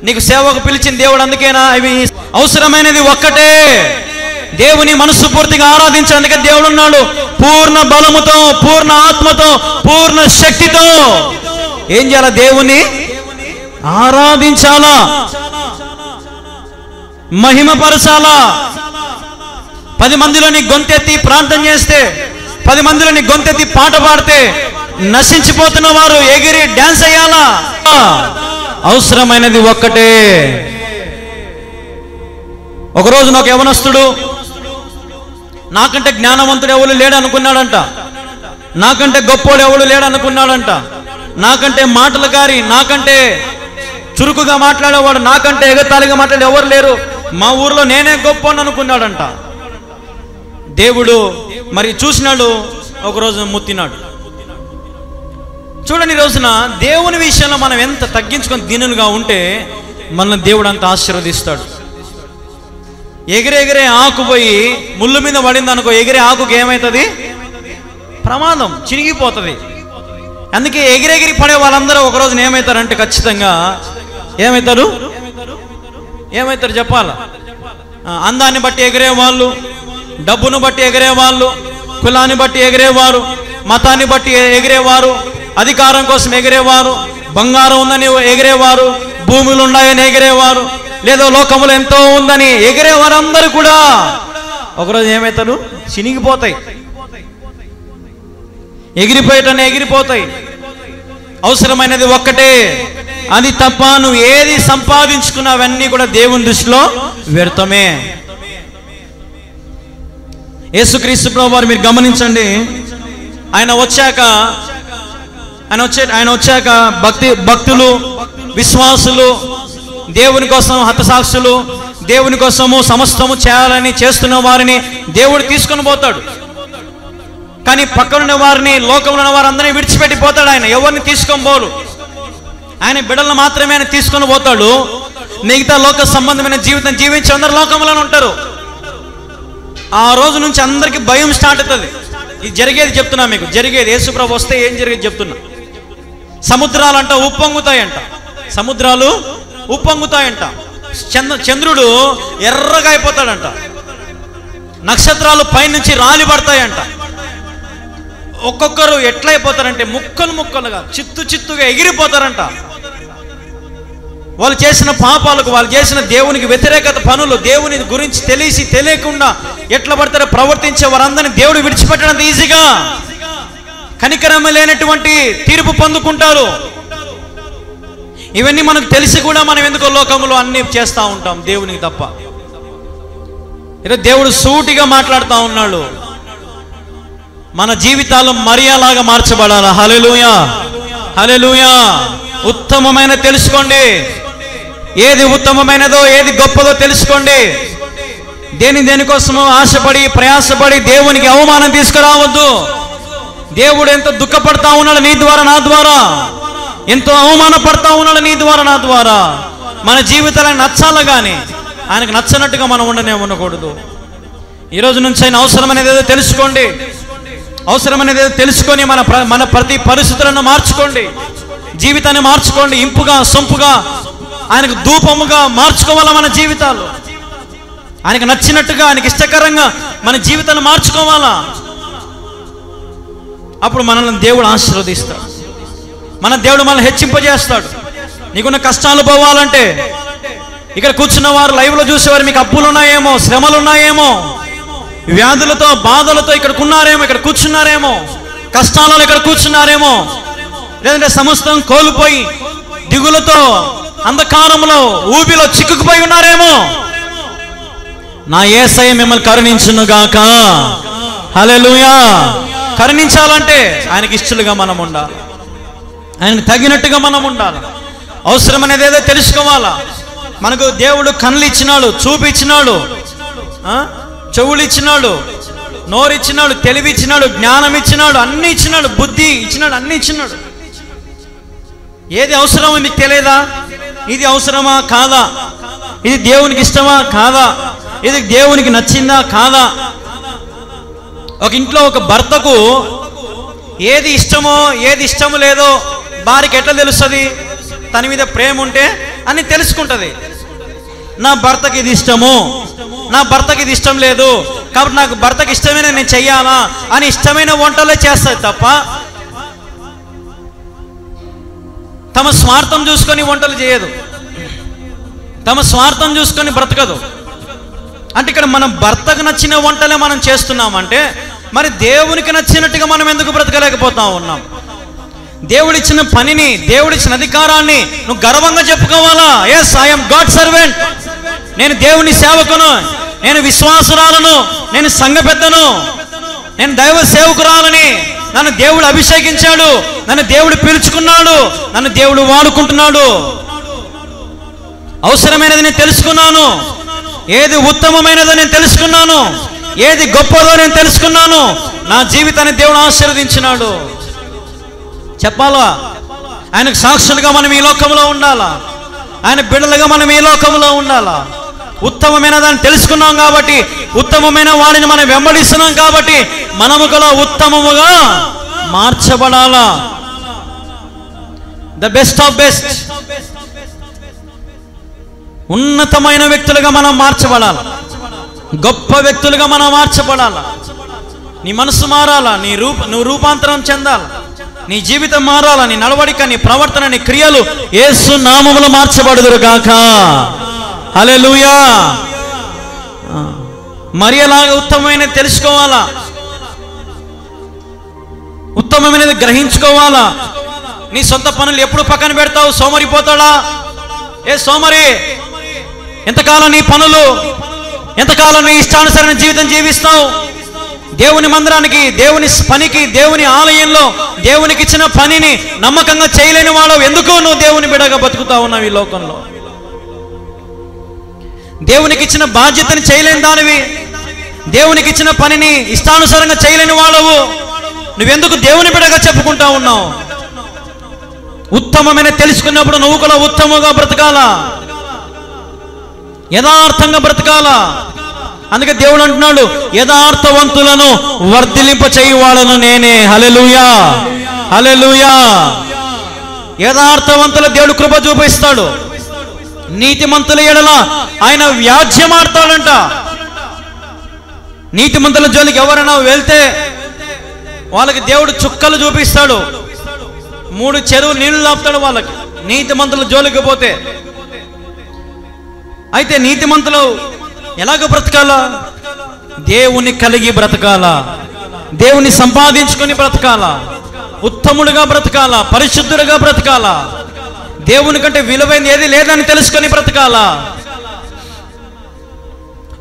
నీకు సేవకు పిలిచిన దేవుడు అందుకేనా? ఇవి అవసరమైనది ఒక్కటే, దేవుని మనస్సు పూర్తిగా ఆరాధించడానికి దేవుడు ఉన్నాడు. పూర్ణ బలముతో, పూర్ణ ఆత్మతో, పూర్ణ శక్తితో ఏం చేయాలా? దేవుని ఆరాధించాలా. మహిమపరచాలా. 10 మందిలో నీ గొంతెత్తి ప్రార్థన చేస్తే, 10 మందిలో నీ గొంతెత్తి పాట పాడితే నశించిపోతున్న వారు ఎగిరి డాన్స్ అయ్యాలా. అవసరమైనది ఒక్కటే. ఒకరోజు నాకు యవనస్తుడు నాకంటే జ్ఞానవంతుడు ఎవరు లేడు అనుకున్నాడంట, నాకంటే గొప్పోడు ఎవడు లేడు అనుకున్నాడంట, నాకంటే మాటలు గారి, నాకంటే చురుకుగా మాట్లాడేవాడు, నాకంటే ఎగతాళిగా మాట్లాడే ఎవరు లేరు, మా ఊర్లో నేనే గొప్ప అనుకున్నాడంట. దేవుడు మరి చూసినాడు, ఒకరోజు ముత్తినాడు. చూడండి, ఈ రోజున దేవుని విషయంలో మనం ఎంత తగ్గించుకొని దీనులుగా ఉంటే మనల్ని దేవుడు అంత ఆశీర్వదిస్తాడు. ఎగిరే ఆకు పోయి ముళ్ళు మీద పడింది అనుకో, ఎగిరే ఆకుకి ఏమవుతుంది? ప్రమాదం, చినిగిపోతుంది. అందుకే ఎగిరెగిరి పడే వాళ్ళందరూ ఒకరోజు ఏమవుతారంటే ఖచ్చితంగా ఏమవుతారు చెప్పాలా? అందాన్ని బట్టి ఎగిరేవాళ్ళు, డబ్బును బట్టి ఎగిరేవాళ్ళు, కులాన్ని బట్టి ఎగిరేవారు, మతాన్ని బట్టి ఎగిరేవారు, అధికారం కోసం ఎగిరేవారు, బంగారం ఉందని ఎగిరేవారు, భూములు ఉన్నాయని ఎగిరేవారు, లేదో లోకములు ఎంతో ఉందని ఎగిరేవారందరూ కూడా ఒకరోజు ఏమవుతారు? చినిగిపోతాయి, ఎగిరిపోయేటనే ఎగిరిపోతాయి. అవసరమైనది ఒక్కటే, అది తప్ప నువ్వు ఏది సంపాదించుకున్నావన్నీ కూడా దేవుని దృష్టిలో వ్యర్థమే. యేసుక్రీస్తు ప్రభువు వారు మీరు గమనించండి, ఆయన వచ్చాక భక్తులు, విశ్వాసులు, దేవుని కోసం హతసాక్షులు, దేవుని కోసము సమస్తము చేయాలని చేస్తున్న వారిని దేవుడు తీసుకొని పోతాడు. కానీ పక్కనున్న వారిని, లోకంలో ఉన్న వారందరినీ విడిచిపెట్టిపోతాడు. ఆయన ఎవరిని తీసుకొని పోడు. ఆయన బిడ్డలను మాత్రమే ఆయన తీసుకొని పోతాడు. మిగతా లోక సంబంధమైన జీవితం జీవించి అందరు లోకంలోనే ఉంటారు. ఆ రోజు నుంచి అందరికీ భయం స్టార్ట్ అవుతుంది. ఇది జరిగేది చెప్తున్నా మీకు, జరిగేది. యేసుప్రభు వస్తే ఏం జరిగేది చెప్తున్నా. సముద్రాలంట ఉప్పొంగుతాయంట, సముద్రాలు ఉప్పొంగుతాయంట, చంద్రుడు ఎర్రగా అయిపోతాడంట, నక్షత్రాలు పైనుంచి రాలి పడతాయంట. ఒక్కొక్కరు ఎట్లయిపోతారంటే ముక్కలుగా చిత్తుగా ఎగిరిపోతారంట. వాళ్ళు చేసిన పాపాలకు, వాళ్ళు చేసిన దేవునికి వ్యతిరేకత పనులు, దేవుని గురించి తెలియకుండా ఎట్లా పడతారో ప్రవర్తించే వారందరినీ దేవుడు విడిచిపెట్టడం ఈజీగా, కనికరం లేనటువంటి తీర్పు పొందుకుంటారు. ఇవన్నీ మనకు తెలిసి కూడా మనం ఎందుకో లోకంలో అన్ని చేస్తూ ఉంటాం దేవునికి తప్ప. ఈరోజు దేవుడు సూటిగా మాట్లాడుతూ ఉన్నాడు, మన జీవితాలు మరియలాగా మార్చబడాలా. హల్లెలూయా, హల్లెలూయా. ఉత్తమమైన తెలుసుకోండి, ఏది ఉత్తమమైనదో ఏది గొప్పదో తెలుసుకోండి. దేనికోసమో ఆశపడి ప్రయాసపడి దేవునికి అవమానం తీసుకురావద్దు. దేవుడు ఎంతో దుఃఖపడతా ఉన్నాడు నీ ద్వారా నా ద్వారా, ఎంతో అవమానపడతా ఉన్నాడు నీ ద్వారా నా ద్వారా. మన జీవితాలకు నచ్చాలి, కానీ ఆయనకు నచ్చనట్టుగా మనం ఉండకూడదు. ఈరోజు నుంచి ఆయన అవసరమనేది ఏదో తెలుసుకోండి, అవసరమనేది ఏదో తెలుసుకొని మన ప్రతి పరిస్థితులను మార్చుకోండి, జీవితాన్ని మార్చుకోండి. ఇంపుగా సొంపుగా ఆయనకు ధూపముగా మార్చుకోవాలా మన జీవితాలు. ఆయనకు నచ్చినట్టుగా, ఆయనకి ఇష్టకరంగా మన జీవితాన్ని మార్చుకోవాలా. అప్పుడు మనల్ని దేవుడు ఆశీర్వదిస్తాడు, మన దేవుడు మనల్ని హెచ్చింపజేస్తాడు. నీకున్న కష్టాలు పోవాలంటే, ఇక్కడ కూర్చున్న వారు, లైవ్లో చూసేవారు, మీకు అప్పులు ఉన్నాయేమో, శ్రమలు ఉన్నాయేమో, వ్యాధులతో బాధలతో ఇక్కడ కూర్చున్నారేమో, కష్టాలలో ఇక్కడ కూర్చున్నారేమో, లేదంటే సమస్తం కోల్పోయి దిగులతో అంధకారంలో ఊబిలో చిక్కుకుపోయి ఉన్నారేమో. నా యేసయ్య మిమ్మల్ని కరుణించునుగాక. హల్లెలూయా. కరుణించాలంటే ఆయనకి ఇష్టలుగా మనం ఉండాలి, ఆయనకు తగినట్టుగా మనం ఉండాలి. అవసరమనేది ఏదో తెలుసుకోవాలా. మనకు దేవుడు కళ్ళు ఇచ్చినాడు, చూపు ఇచ్చినాడు, చెవులు ఇచ్చినాడు, నోరు ఇచ్చినాడు, తెలివి ఇచ్చినాడు, జ్ఞానం ఇచ్చినాడు, అన్ని ఇచ్చినాడు, బుద్ధి ఇచ్చినాడు, అన్ని ఇచ్చినాడు. ఏది అవసరమో మీకు తెలియదా? ఇది అవసరమా కాదా? ఇది దేవునికి ఇష్టమా కాదా? ఇది దేవునికి నచ్చిందా కాదా? ఒక ఇంట్లో ఒక భర్తకు ఏది ఇష్టమో ఏది ఇష్టము లేదో భార్యకి ఎట్లా తెలుస్తుంది? తన మీద ప్రేమ ఉంటే అని తెలుసుకుంటుంది. నా భర్తకి ఇది ఇష్టము, నా భర్తకి ఇది ఇష్టం లేదు, కాబట్టి నాకు భర్తకి ఇష్టమైన నేను చెయ్యాలా అని ఇష్టమైన వంటలే చేస్తుంది తప్ప తమ స్వార్థం చూసుకొని వంటలు చేయదు, తమ స్వార్థం చూసుకొని బ్రతకదు. అంటే ఇక్కడ మనం భర్తకు నచ్చిన వంటలే మనం చేస్తున్నామంటే మరి దేవునికి నచ్చినట్టుగా మనం ఎందుకు బ్రతకలేకపోతా ఉన్నాం? దేవుడిచ్చిన పనిని, దేవుడిచ్చిన అధికారాన్ని నువ్వు గర్వంగా చెప్పుకోవాలా. ఎస్, ఐఎమ్ గాడ్ సర్వెంట్, నేను దేవుని సేవకును, నేను విశ్వాసురాలను, నేను సంఘ పెద్దను, నేను దైవ సేవకురాలని, నన్ను దేవుడు అభిషేకించాడు, నన్ను దేవుడు పిలుచుకున్నాడు, నన్ను దేవుడు వాడుకుంటున్నాడు, అవసరమైనది నేను తెలుసుకున్నాను, ఏది ఉత్తమమైనదో నేను తెలుసుకున్నాను, ఏది గొప్పదో నేను తెలుసుకున్నాను, నా జీవితాన్ని దేవుడు ఆశీర్వదించినాడు చెప్పాలా. ఆయనకు సాక్షులుగా మనం ఈ లోకంలో ఉండాలా, ఆయన బిడ్డలుగా మనం ఈ లోకంలో ఉండాలా. ఉత్తమమైన దాన్ని తెలుసుకున్నాం కాబట్టి, ఉత్తమమైన వాడిని మనం వెంబడిస్తున్నాం కాబట్టి మనము కూడా ఉత్తమముగా మార్చబడాలా. ద బెస్ట్ ఆఫ్ బెస్ట్, ఉన్నతమైన వ్యక్తులుగా మనం మార్చబడాలి, గొప్ప వ్యక్తులుగా మనం మార్చబడాలి. నీ మనసు మారాలా, నువ్వు రూపాంతరం చెందాలి, నీ జీవితం మారాలా, నీ నడవడిక, నీ ప్రవర్తన, నీ క్రియలు యేసు నామములో మార్చబడుదురు గాక. హల్లెలూయా. మరియలాగా ఉత్తమమైనది తెలుసుకోవాలా, ఉత్తమమైనది గ్రహించుకోవాలా. నీ సొంత పనులు ఎప్పుడు పక్కన పెడతావు? సోమరిపోతాడా? ఏ సోమరి, ఎంతకాలం నీ పనులు, ఎంతకాలం నీ ఇష్టానుసరణ జీవితం జీవిస్తావు? దేవుని మందిరానికి, దేవుని పనికి, దేవుని ఆలయంలో దేవునికి ఇచ్చిన పనిని నమ్మకంగా చేయలేని వాడు ఎందుకు నువ్వు దేవుని బిడ్డగా బతుకుతా ఉన్నావు ఈ లోకంలో? దేవునికి ఇచ్చిన బాధ్యతని చేయలేని దానివి, దేవునికి ఇచ్చిన పనిని ఇష్టానుసారంగా చేయలేని వాడవు, నువ్వెందుకు దేవుని బిడ్డగా చెప్పుకుంటా ఉన్నావు? ఉత్తమమైన తెలుసుకున్నప్పుడు నువ్వు కూడా ఉత్తమంగా బ్రతకాలా, యథార్థంగా బ్రతకాలా. అందుకే దేవుడు అంటున్నాడు, యథార్థవంతులను వర్ధిలింప చేయువాడను నేనే. హల్లెలూయా, హల్లెలూయా. యథార్థవంతుల దేవుడు కృప చూపిస్తాడు, నీతిమంతుల ఎడల ఆయన వ్యాజ్యమాడతాడంట. నీతిమంతుల జోలికి ఎవరైనా వెళ్తే వాళ్ళకి దేవుడు చుక్కలు చూపిస్తాడు, 3 చెరువు నీళ్లు ఆపుతాడు వాళ్ళకి, నీతిమంతుల జోలికి పోతే. అయితే నీతిమంతులు ఎలాగ బ్రతకాలా? దేవుని కలిగి బ్రతకాలా, దేవుని సంపాదించుకొని బ్రతకాలా, ఉత్తముడుగా బ్రతకాలా, పరిశుద్ధుడుగా బ్రతకాలా, దేవుని కంటే విలువైంది ఏది లేదని తెలుసుకొని బ్రతకాలా.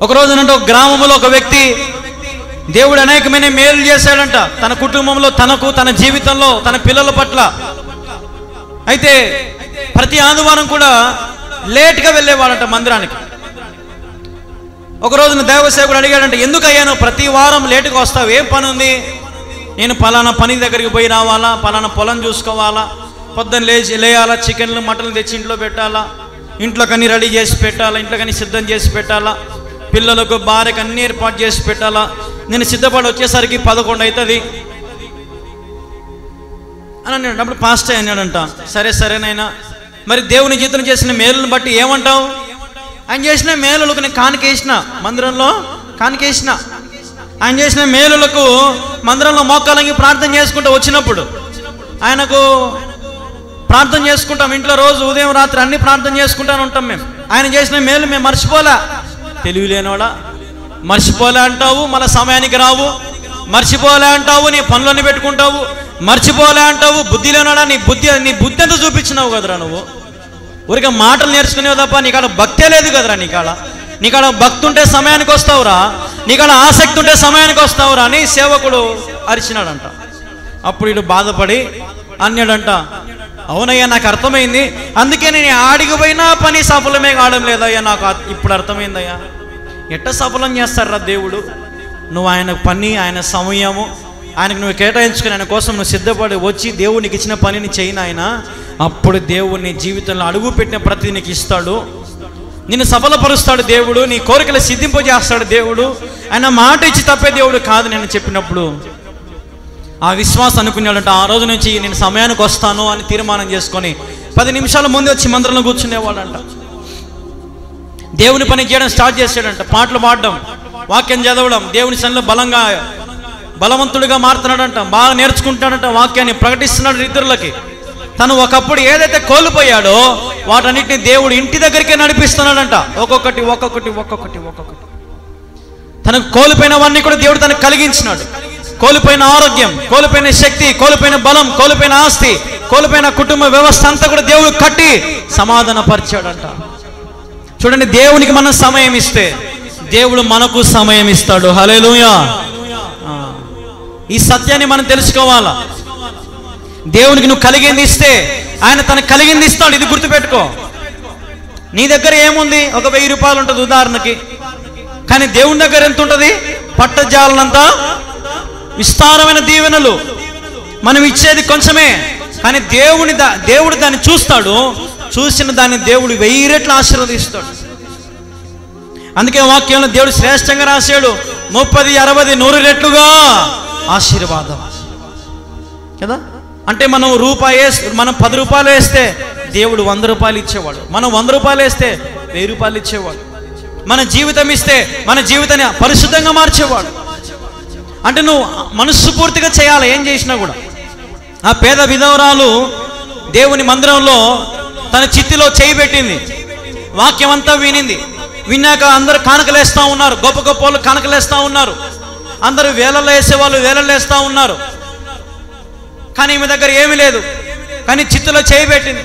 ఒక రోజునంటే ఒక గ్రామంలో ఒక వ్యక్తి దేవుడు అనేకమైన మేలు చేశాడంట తన కుటుంబంలో, తనకు, తన జీవితంలో, తన పిల్లల పట్ల. అయితే ప్రతి ఆదివారం కూడా లేట్గా వెళ్ళేవాడంట మందిరానికి. ఒక రోజున దైవసేవకుడు అడిగాడంట, ఎందుకు అయ్యాను ప్రతి వారం లేటుగా వస్తావు, ఏం పని ఉంది? నేను పలానా పని దగ్గరికి పోయి రావాలా, పలానా పొలం చూసుకోవాలా, పొద్దున్న లేయాలా, చికెన్లు మటన్లు తెచ్చి ఇంట్లో పెట్టాలా, ఇంట్లోకి అన్ని రెడీ చేసి పెట్టాలా, ఇంట్లోకి అన్ని సిద్ధం చేసి పెట్టాలా, పిల్లలకు భార్యకు అన్ని ఏర్పాటు చేసి పెట్టాలా, నేను సిద్ధపడి వచ్చేసరికి 11 అవుతుంది అని అన్నాడు. అప్పుడు పాస్టర్ అన్నాడంట, సరేనైనా మరి దేవుని జీవితం చేసిన మేలును బట్టి ఏమంటావు? ఆయన చేసిన మేలులకు నేను కానికేసిన, మందిరంలో కానికేసిన. ఆయన చేసిన మేలులకు మందిరంలో మోకాలంగి ప్రార్థన చేసుకుంటూ వచ్చినప్పుడు ఆయనకు ప్రార్థన చేసుకుంటాం, ఇంట్లో రోజు ఉదయం రాత్రి అన్ని ప్రార్థన చేసుకుంటాను ఉంటాం మేము. ఆయన చేసిన మేలు మేము మర్చిపోలే. తెలివిలేనోడా, మర్చిపోలే అంటావు, మళ్ళీ సమయానికి రావు, మర్చిపోలే అంటావు, నీ పనులన్నీ పెట్టుకుంటావు, మర్చిపోలే అంటావు. బుద్ధి లేనోడా, నీ బుద్ధి అంతా చూపించినావు కదరా నువ్వు. ఊరికే మాటలు నేర్చుకునేవు తప్ప నీకాడ భక్తే లేదు కదరా. నీకాడ భక్తి ఉంటే సమయానికి వస్తావురా, నీకాడ ఆసక్తి ఉంటే సమయానికి వస్తావురా అని సేవకుడు అరిచినాడంట. అప్పుడు ఇడు బాధపడి అన్నాడంట, అవునయ్యా నాకు అర్థమైంది, అందుకే నేను ఆడికి పోయినా పని సఫలమే కావడం లేదయ్యా, నాకు ఇప్పుడు అర్థమైందయ్యా. ఎట్ట సఫలం చేస్తారా దేవుడు? నువ్వు ఆయన పని, ఆయన సమయము ఆయనకు నువ్వు కేటాయించుకుని ఆయన కోసం నువ్వు సిద్ధపడి వచ్చి దేవునికి ఇచ్చిన పనిని చేయను ఆయన, అప్పుడు దేవుని జీవితంలో అడుగు పెట్టిన ప్రతి నీకు ఇస్తాడు, నిన్ను సఫలపరుస్తాడు దేవుడు, నీ కోరికలు సిద్ధింపజేస్తాడు దేవుడు. ఆయన మాట ఇచ్చి తప్పే దేవుడు కాదు. నేను చెప్పినప్పుడు ఆ విశ్వాసం అనుకున్నాడంట, ఆ రోజు నుంచి నేను సమయానికి వస్తాను అని తీర్మానం చేసుకొని 10 నిమిషాల ముందు వచ్చి మందిరంలో కూర్చునేవాడంట. దేవుని పని చేయడం స్టార్ట్ చేశాడంట, పాటలు పాడడం, వాక్యం చదవడం, దేవుని సన్నిధిలో బలవంతుడిగా మారుతున్నాడంట, బాగా నేర్చుకుంటాడంట, వాక్యాన్ని ప్రకటిస్తున్నాడు ఇతరులకి. తను ఒకప్పుడు ఏదైతే కోల్పోయాడో వాటన్నిటిని దేవుడు ఇంటి దగ్గరికే నడిపిస్తున్నాడంట, ఒక్కొక్కటి. తనకు కోల్పోయినవన్నీ కూడా దేవుడు తనకు కలిగించినాడు. కోల్పోయిన ఆరోగ్యం, కోల్పోయిన శక్తి, కోల్పోయిన బలం, కోల్పోయిన ఆస్తి, కోల్పోయిన కుటుంబ వ్యవస్థ అంతా కూడా దేవుడు కట్టి సమాధానపరిచాడంట. చూడండి, దేవునికి మనం సమయం ఇస్తే దేవుడు మనకు సమయం ఇస్తాడు. హల్లెలూయా. ఈ సత్యాన్ని మనం తెలుసుకోవాలా. దేవునికి నువ్వు కలిగింది ఇస్తే ఆయన తనకు కలిగింది ఇస్తాడు. ఇది గుర్తుపెట్టుకో. నీ దగ్గర ఏముంది? ఒక 1000 రూపాయలు ఉంటుంది ఉదాహరణకి. కానీ దేవుని దగ్గర ఎంత ఉంటుంది? పట్టజాలనంత విస్తారమైన దీవెనలు. మనం ఇచ్చేది కొంచెమే, కానీ దేవుడు దాన్ని చూస్తాడు. చూసిన దాన్ని దేవుడు 1000 రెట్లు ఆశీర్వదిస్తాడు. అందుకే వాక్యంలో దేవుడు శ్రేష్టంగా రాశాడు, 30, 60, 100 రెట్లుగా ఆశీర్వాదం కదా. అంటే మనం మనం 10 రూపాయలు వేస్తే దేవుడు 100 రూపాయలు ఇచ్చేవాడు. మనం 100 రూపాయలు వేస్తే 1000 రూపాయలు ఇచ్చేవాడు. మన జీవితం ఇస్తే మన జీవితాన్ని పరిశుద్ధంగా మార్చేవాడు. అంటే నువ్వు మనస్ఫూర్తిగా చేయాలి ఏం చేసినా కూడా. ఆ పేద విధవరాలు దేవుని మందిరంలో తన చిత్తిలో చేయి పెట్టింది. వాక్యం అంతా విన్నాక అందరూ కానుకలేస్తూ ఉన్నారు. గొప్ప గొప్ప వాళ్ళు కానుకలేస్తూ ఉన్నారు. అందరూ వేలల్లో వేసేవాళ్ళు వేలల్లో వేస్తూ ఉన్నారు. కానీ ఈమె దగ్గర ఏమీ లేదు. కానీ చిత్తులో చేయి పెట్టింది.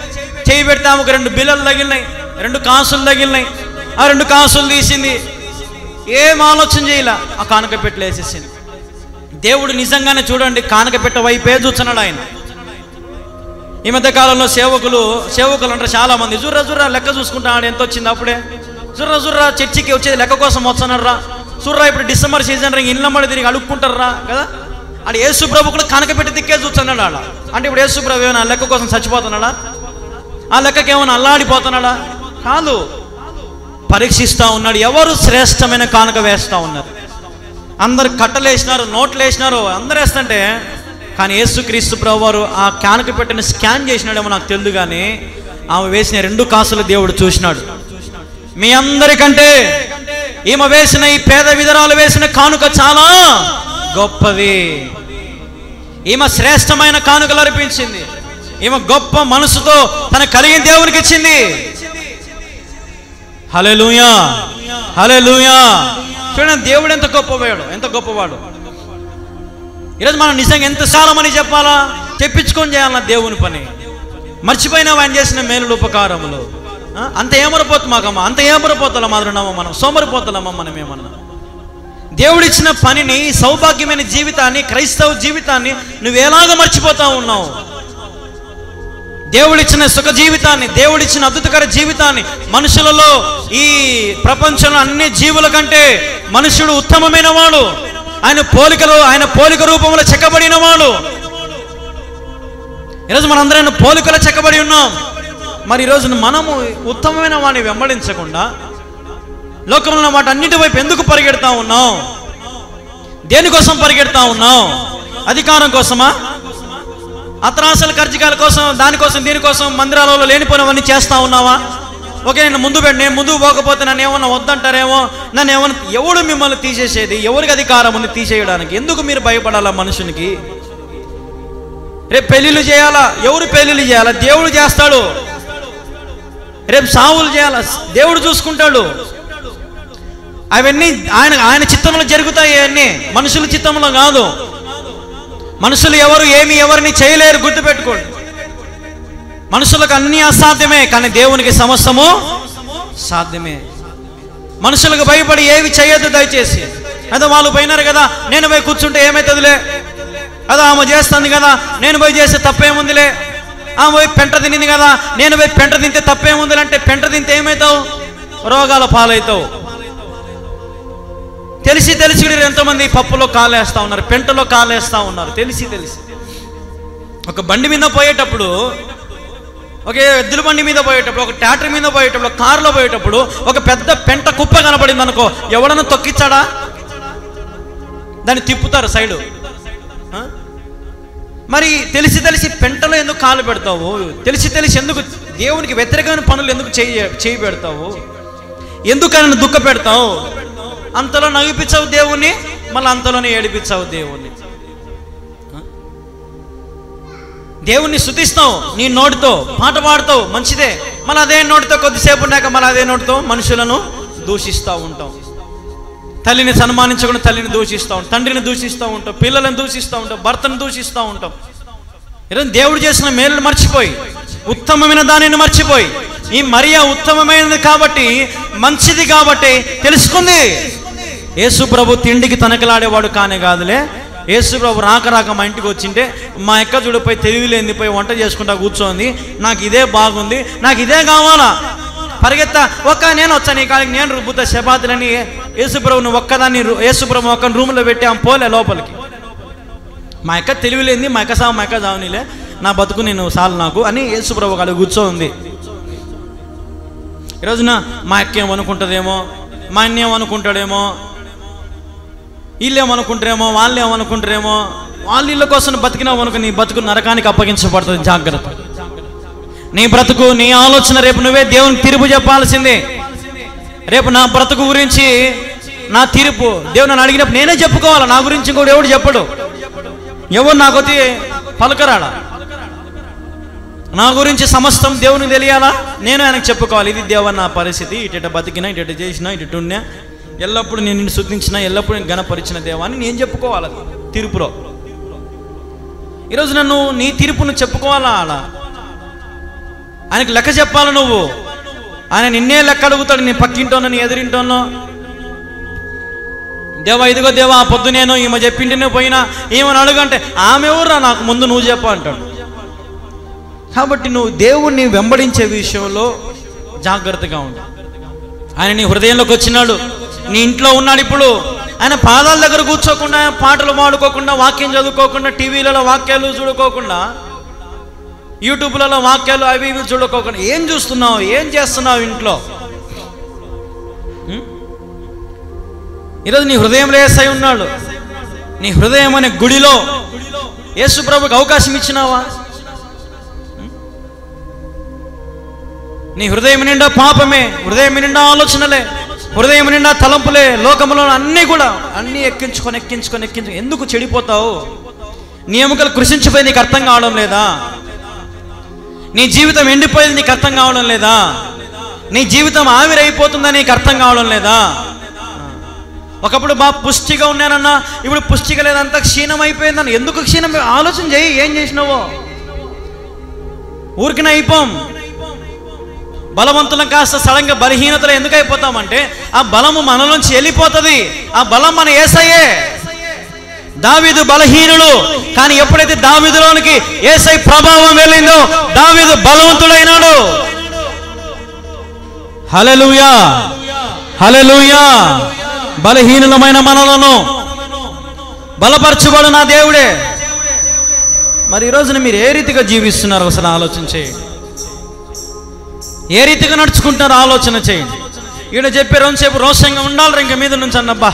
చేయి పెడితే ఆమెకు 2 బిళ్ళలు తగిలినాయి, 2 కాసులు తగిలినాయి. ఆ 2 కాసులు తీసింది. ఏం ఆలోచన చేయలే, ఆ కానుక పెట్టెలో వేసేసింది. దేవుడు నిజంగానే చూడండి కానుక పెట్టె వైపే చూస్తున్నాడు ఆయన. ఈ మధ్య కాలంలో సేవకులు అంటారు చాలా మంది, జుర్రా లెక్క చూసుకుంటాడు ఎంత వచ్చింది. అప్పుడే జుర్రా చర్చికి వచ్చేది లెక్క కోసం వస్తున్నారా. చూర్రా ఇప్పుడు డిసెంబర్ సీజన్ ఇళ్ళ మడి తిరిగి అడుక్కుంటారా కదా. ఆడు యేసు ప్రభు కూడా కనక పెట్టి దిక్కే చూస్తున్నాడు ఆడ. అంటే ఇప్పుడు యేసు ప్రభు ఏమైనా లెక్క కోసం చచ్చిపోతున్నాడా? ఆ లెక్కకి ఏమైనా అల్లాడిపోతున్నాడా? కాదు, పరీక్షిస్తూ ఉన్నాడు. ఎవరు శ్రేష్టమైన కానుక వేస్తూ ఉన్నారు. అందరు కట్టలు వేసినారు, నోట్లు వేసినారు, అందరు వేస్తుంటే, కానీ యేసుక్రీస్తు ప్రభు వారు ఆ కానుక పెట్టిన స్కాన్ చేసినాడేమో నాకు తెలియదు. కానీ ఆమె వేసిన 2 కాసులు దేవుడు చూసినాడు. మీ అందరికంటే ఈమె వేసిన, ఈ పేద విధరాలు వేసిన కానుక చాలా గొప్పది. ఈమె శ్రేష్టమైన కానుకలు అర్పించింది. ఈమె గొప్ప మనసుతో తన కలిగిన దేవునికి ఇచ్చింది. హల్లెలూయా, హల్లెలూయా. చూడండి దేవుడు ఎంత గొప్పవాడు. ఈరోజు మనం నిజంగా ఎంత సాలమని చెప్పాలా? చెప్పించుకొని చేయాలన్న దేవుని పని. మర్చిపోయినావు ఆయన చేసిన మేలులు ఉపకారములు. అంత ఏమరపోతామా? అంత ఏమరపోతామా? మాదిరినామా మనం? సోమరిపోతామా మనం ఏమన్నా? దేవుడిచ్చిన పనిని, సౌభాగ్యమైన జీవితాన్ని, క్రైస్తవ జీవితాన్ని నువ్వు ఎలాగ మర్చిపోతా ఉన్నావు? దేవుడిచ్చిన సుఖ జీవితాన్ని, దేవుడిచ్చిన అద్భుతకర జీవితాన్ని, మనుషులలో, ఈ ప్రపంచంలో అన్ని జీవుల కంటే మనుషుడు ఉత్తమమైన వాడు. ఆయన పోలిక రూపంలో చెక్కబడిన వాడు. ఈరోజు మనందరం పోలికలో చెక్కబడి ఉన్నాం. మరి ఈరోజు మనము ఉత్తమమైన వాడిని వెంబడించకుండా లోకంలో వాటి అన్నిటి వైపు ఎందుకు పరిగెడతా ఉన్నాం? దేనికోసం పరిగెడతా ఉన్నాం? అధికారం కోసమా? అత్రాసల కర్జికాల కోసం, దానికోసం దీనికోసం మందిరాలలో లేనిపోయినవన్నీ చేస్తా ఉన్నావా? ఓకే, నేను ముందుకు పోకపోతే నన్ను ఏమన్నా వద్దంటారేమో, నన్ను ఏమన్నా. ఎవడు మిమ్మల్ని తీసేసేది? ఎవరికి అధికారం ఉంది తీసేయడానికి? ఎందుకు మీరు భయపడాలా మనుషునికి? రేపు పెళ్ళిళ్ళు చేయాలా? ఎవరు పెళ్ళిళ్ళు చేయాలా? దేవుడు చేస్తాడు. రేపు సావులు చేయాలా? దేవుడు చూసుకుంటాడు. అవన్నీ ఆయన చిత్తంలో జరుగుతాయి. అవన్నీ మనుషుల చిత్తంలో కాదు. మనుషులు ఎవరిని చేయలేరు, గుర్తుపెట్టుకోండి. మనుషులకు అన్నీ అసాధ్యమే, కానీ దేవునికి సమస్తము సాధ్యమే. మనుషులకు భయపడి ఏవి చేయొద్దు దయచేసి. అదే వాళ్ళు పోయినారు కదా, నేను పోయి కూర్చుంటే ఏమవుతుందిలే, అదా ఆమె చేస్తుంది కదా, నేను పోయి చేస్తే తప్పేముందిలే, ఆమె పోయి పెంట తినింది కదా, నేను పోయి పెంట తింటే తప్పేముందిలే. అంటే పెంట తింటే ఏమవుతావు? రోగాల పాలవుతావు. తెలిసి ఎంతోమంది పప్పులో కాలేస్తూ ఉన్నారు, పెంటలో కాలేస్తూ ఉన్నారు. తెలిసి ఒక బండి మీద పోయేటప్పుడు, ఒక ఎద్దుల బండి మీద పోయేటప్పుడు, ఒక ట్రాక్టర్ మీద పోయేటప్పుడు, ఒక కారులో పోయేటప్పుడు ఒక పెద్ద పెంట కుప్ప కనపడింది అనుకో, ఎవడన్నా తొక్కిచ్చాడా? దాన్ని తిప్పుతారు సైడు. మరి తెలిసి పెంటలో ఎందుకు కాలు పెడతావు? తెలిసి ఎందుకు దేవునికి వ్యతిరేకమైన పనులు ఎందుకు చేయి పెడతావు? ఎందుకని దుఃఖ పెడతావు? అంతలో నవ్విపించావు దేవుణ్ణి, మళ్ళీ అంతలోనే ఏడిపించావు దేవుణ్ణి. దేవుణ్ణి స్తుతిస్తావు నీ నోటితో, పాట పాడుతావు, మంచిదే. మళ్ళీ అదే నోటితో కొద్దిసేపు ఉన్నాక మళ్ళీ అదే నోటితో మనుషులను దూషిస్తూ ఉంటాం. తల్లిని సన్మానించకుండా తల్లిని దూషిస్తూ ఉంటాం, తండ్రిని దూషిస్తూ ఉంటాం, పిల్లలను దూషిస్తూ ఉంటాం, భర్తను దూషిస్తూ ఉంటాం. ఈరోజు దేవుడు చేసిన మేలును మర్చిపోయి, ఉత్తమమైన దానిని మర్చిపోయి, ఈ మరియా ఉత్తమమైనది కాబట్టి, మంచిది కాబట్టి తెలుసుకుంది. యేసు ప్రభు తిండికి తనకలాడేవాడు కానే కాదులే. యేసు ప్రభు రాక మా ఇంటికి వచ్చింటే మా అక్క చూడిపోయి తెలివిలేంది పోయి వంట చేసుకుంటా కూర్చోంది, నాకు ఇదే బాగుంది, నాకు ఇదే కావాలా, పరిగెత్తా నేను వచ్చాను ఈ కాడికి, నేను రుబ్బుతా చపాతీలని. యేసుప్రభుని ఒక్కదాన్ని యేసుప్రభు ఒక్క రూమ్లో పెట్టి ఆమె పోలే లోపలికి. మా అక్క తెలివిలేంది, మా అక్క చావునిలే, నా బతుకు నేను చాలు నాకు అని యేసుప్రభు కాడికి కూర్చోంది. ఈరోజున మా అక్క ఏమనుకుంటుందేమో, మా అన్న ఏమనుకుంటాడేమో, వీళ్ళేమనుకుంటారేమో, వాళ్ళు ఏమనుకుంటారేమో, వాళ్ళ ఇళ్ళ కోసం బతికినావు అనుకో, నీ బతుకు నరకానికి అప్పగించబడుతుంది. జాగ్రత్త. నీ బ్రతుకు, నీ ఆలోచన రేపు నువ్వే దేవునికి తీర్పు చెప్పాల్సిందే. రేపు నా బ్రతుకు గురించి నా తీర్పు దేవుడు నన్ను అడిగినప్పుడు నేనే చెప్పుకోవాలా, నా గురించి ఇంకోటి ఎవడు చెప్పడు, ఎవరు నాకొచ్చి పలకరాడా, నా గురించి సమస్తం దేవునికి తెలియాలా, నేను ఆయనకు చెప్పుకోవాలి. ఇది దేవుని నా పరిస్థితి, ఇటు బతికినా, ఇటు చేసినా, ఇటు ఉన్నా, ఎల్లప్పుడూ నేను నిన్ను స్తుతించినా, ఎల్లప్పుడూ నేను గణపరిచిన దేవాన్ని నేను చెప్పుకోవాలి తీర్పులో. ఈరోజు నన్ను నీ తీర్పును చెప్పుకోవాలా, అలా ఆయనకు లెక్క చెప్పాలి. నువ్వు ఆయన నిన్నే లెక్క అడుగుతాడు, నీ పక్కింటోనో నీ ఎదురింటోనో. దేవా ఇదిగో దేవా పొద్దు నేను ఈమె చెప్పింటినే పోయినా ఏమని అడుగంటే ఆమె ఎవరురా నాకు ముందు నువ్వు చెప్పు అంటాడు. కాబట్టి నువ్వు దేవుణ్ణి వెంబడించే విషయంలో జాగ్రత్తగా ఉండు. ఆయన నీ హృదయంలోకి వచ్చినాడు, నీ ఇంట్లో ఉన్నాడు. ఇప్పుడు ఆయన పాదాల దగ్గర కూర్చోకుండా, పాటలు పాడుకోకుండా, వాక్యం చదువుకోకుండా, టీవీలలో వాక్యాలు చూడుకోకుండా, యూట్యూబ్లలో వాక్యాలు అవి ఇవి చూడుకోకుండా ఏం చూస్తున్నావు, ఏం చేస్తున్నావు ఇంట్లో? ఈరోజు నీ హృదయంలో యేసయ్య ఉన్నాడు. నీ హృదయం అనే గుడిలో యేసు ప్రభుకి అవకాశం ఇచ్చినావా? నీ హృదయం నిండా పాపమే, హృదయం నిండా ఆలోచనలే, హృదయం నిండా తలంపులే, లోకంలో అన్నీ కూడా అన్నీ ఎక్కించుకొని ఎందుకు చెడిపోతావు? నీ ఎముకలు కృషించిపోయి నీకు అర్థం కావడం లేదా? నీ జీవితం ఎండిపోయేది నీకు అర్థం కావడం లేదా? నీ జీవితం ఆవిరైపోతుందని నీకు అర్థం కావడం లేదా? ఒకప్పుడు బాగా పుష్టిగా ఉన్నానన్నా, ఇప్పుడు పుష్టిగా లేదంతా క్షీణం అయిపోయిందని. ఎందుకు క్షీణం? ఆలోచన చేయి, ఏం చేసినావో. ఊరికినే అయిపోం. బలవంతులం కాస్త సడన్గా బలహీనతలు ఎందుకు అయిపోతామంటే ఆ బలము మనలోంచి వెళ్ళిపోతుంది. ఆ బలం మన యేసయ్యే. దావీదు బలహీనుడు, కానీ ఎప్పుడైతే దావీదులోనికి యేసయ్య ప్రభావం వెళ్ళిందో దావీదు బలవంతుడైనాడు. హల్లెలూయా, హల్లెలూయా. బలహీనులమైన మనలను బలపరచుబడు నా దేవుడే. మరి ఈరోజున మీరు ఏ రీతిగా జీవిస్తున్నారు అసలు ఆలోచన చేయండి. ఏ రీతిగా నడుచుకుంటున్నారో ఆలోచన చేయండి. ఈయన చెప్పే రోజుసేపు రోషంగా ఉండాలి ఇంక మీద నుంచి అన్నబ్బా.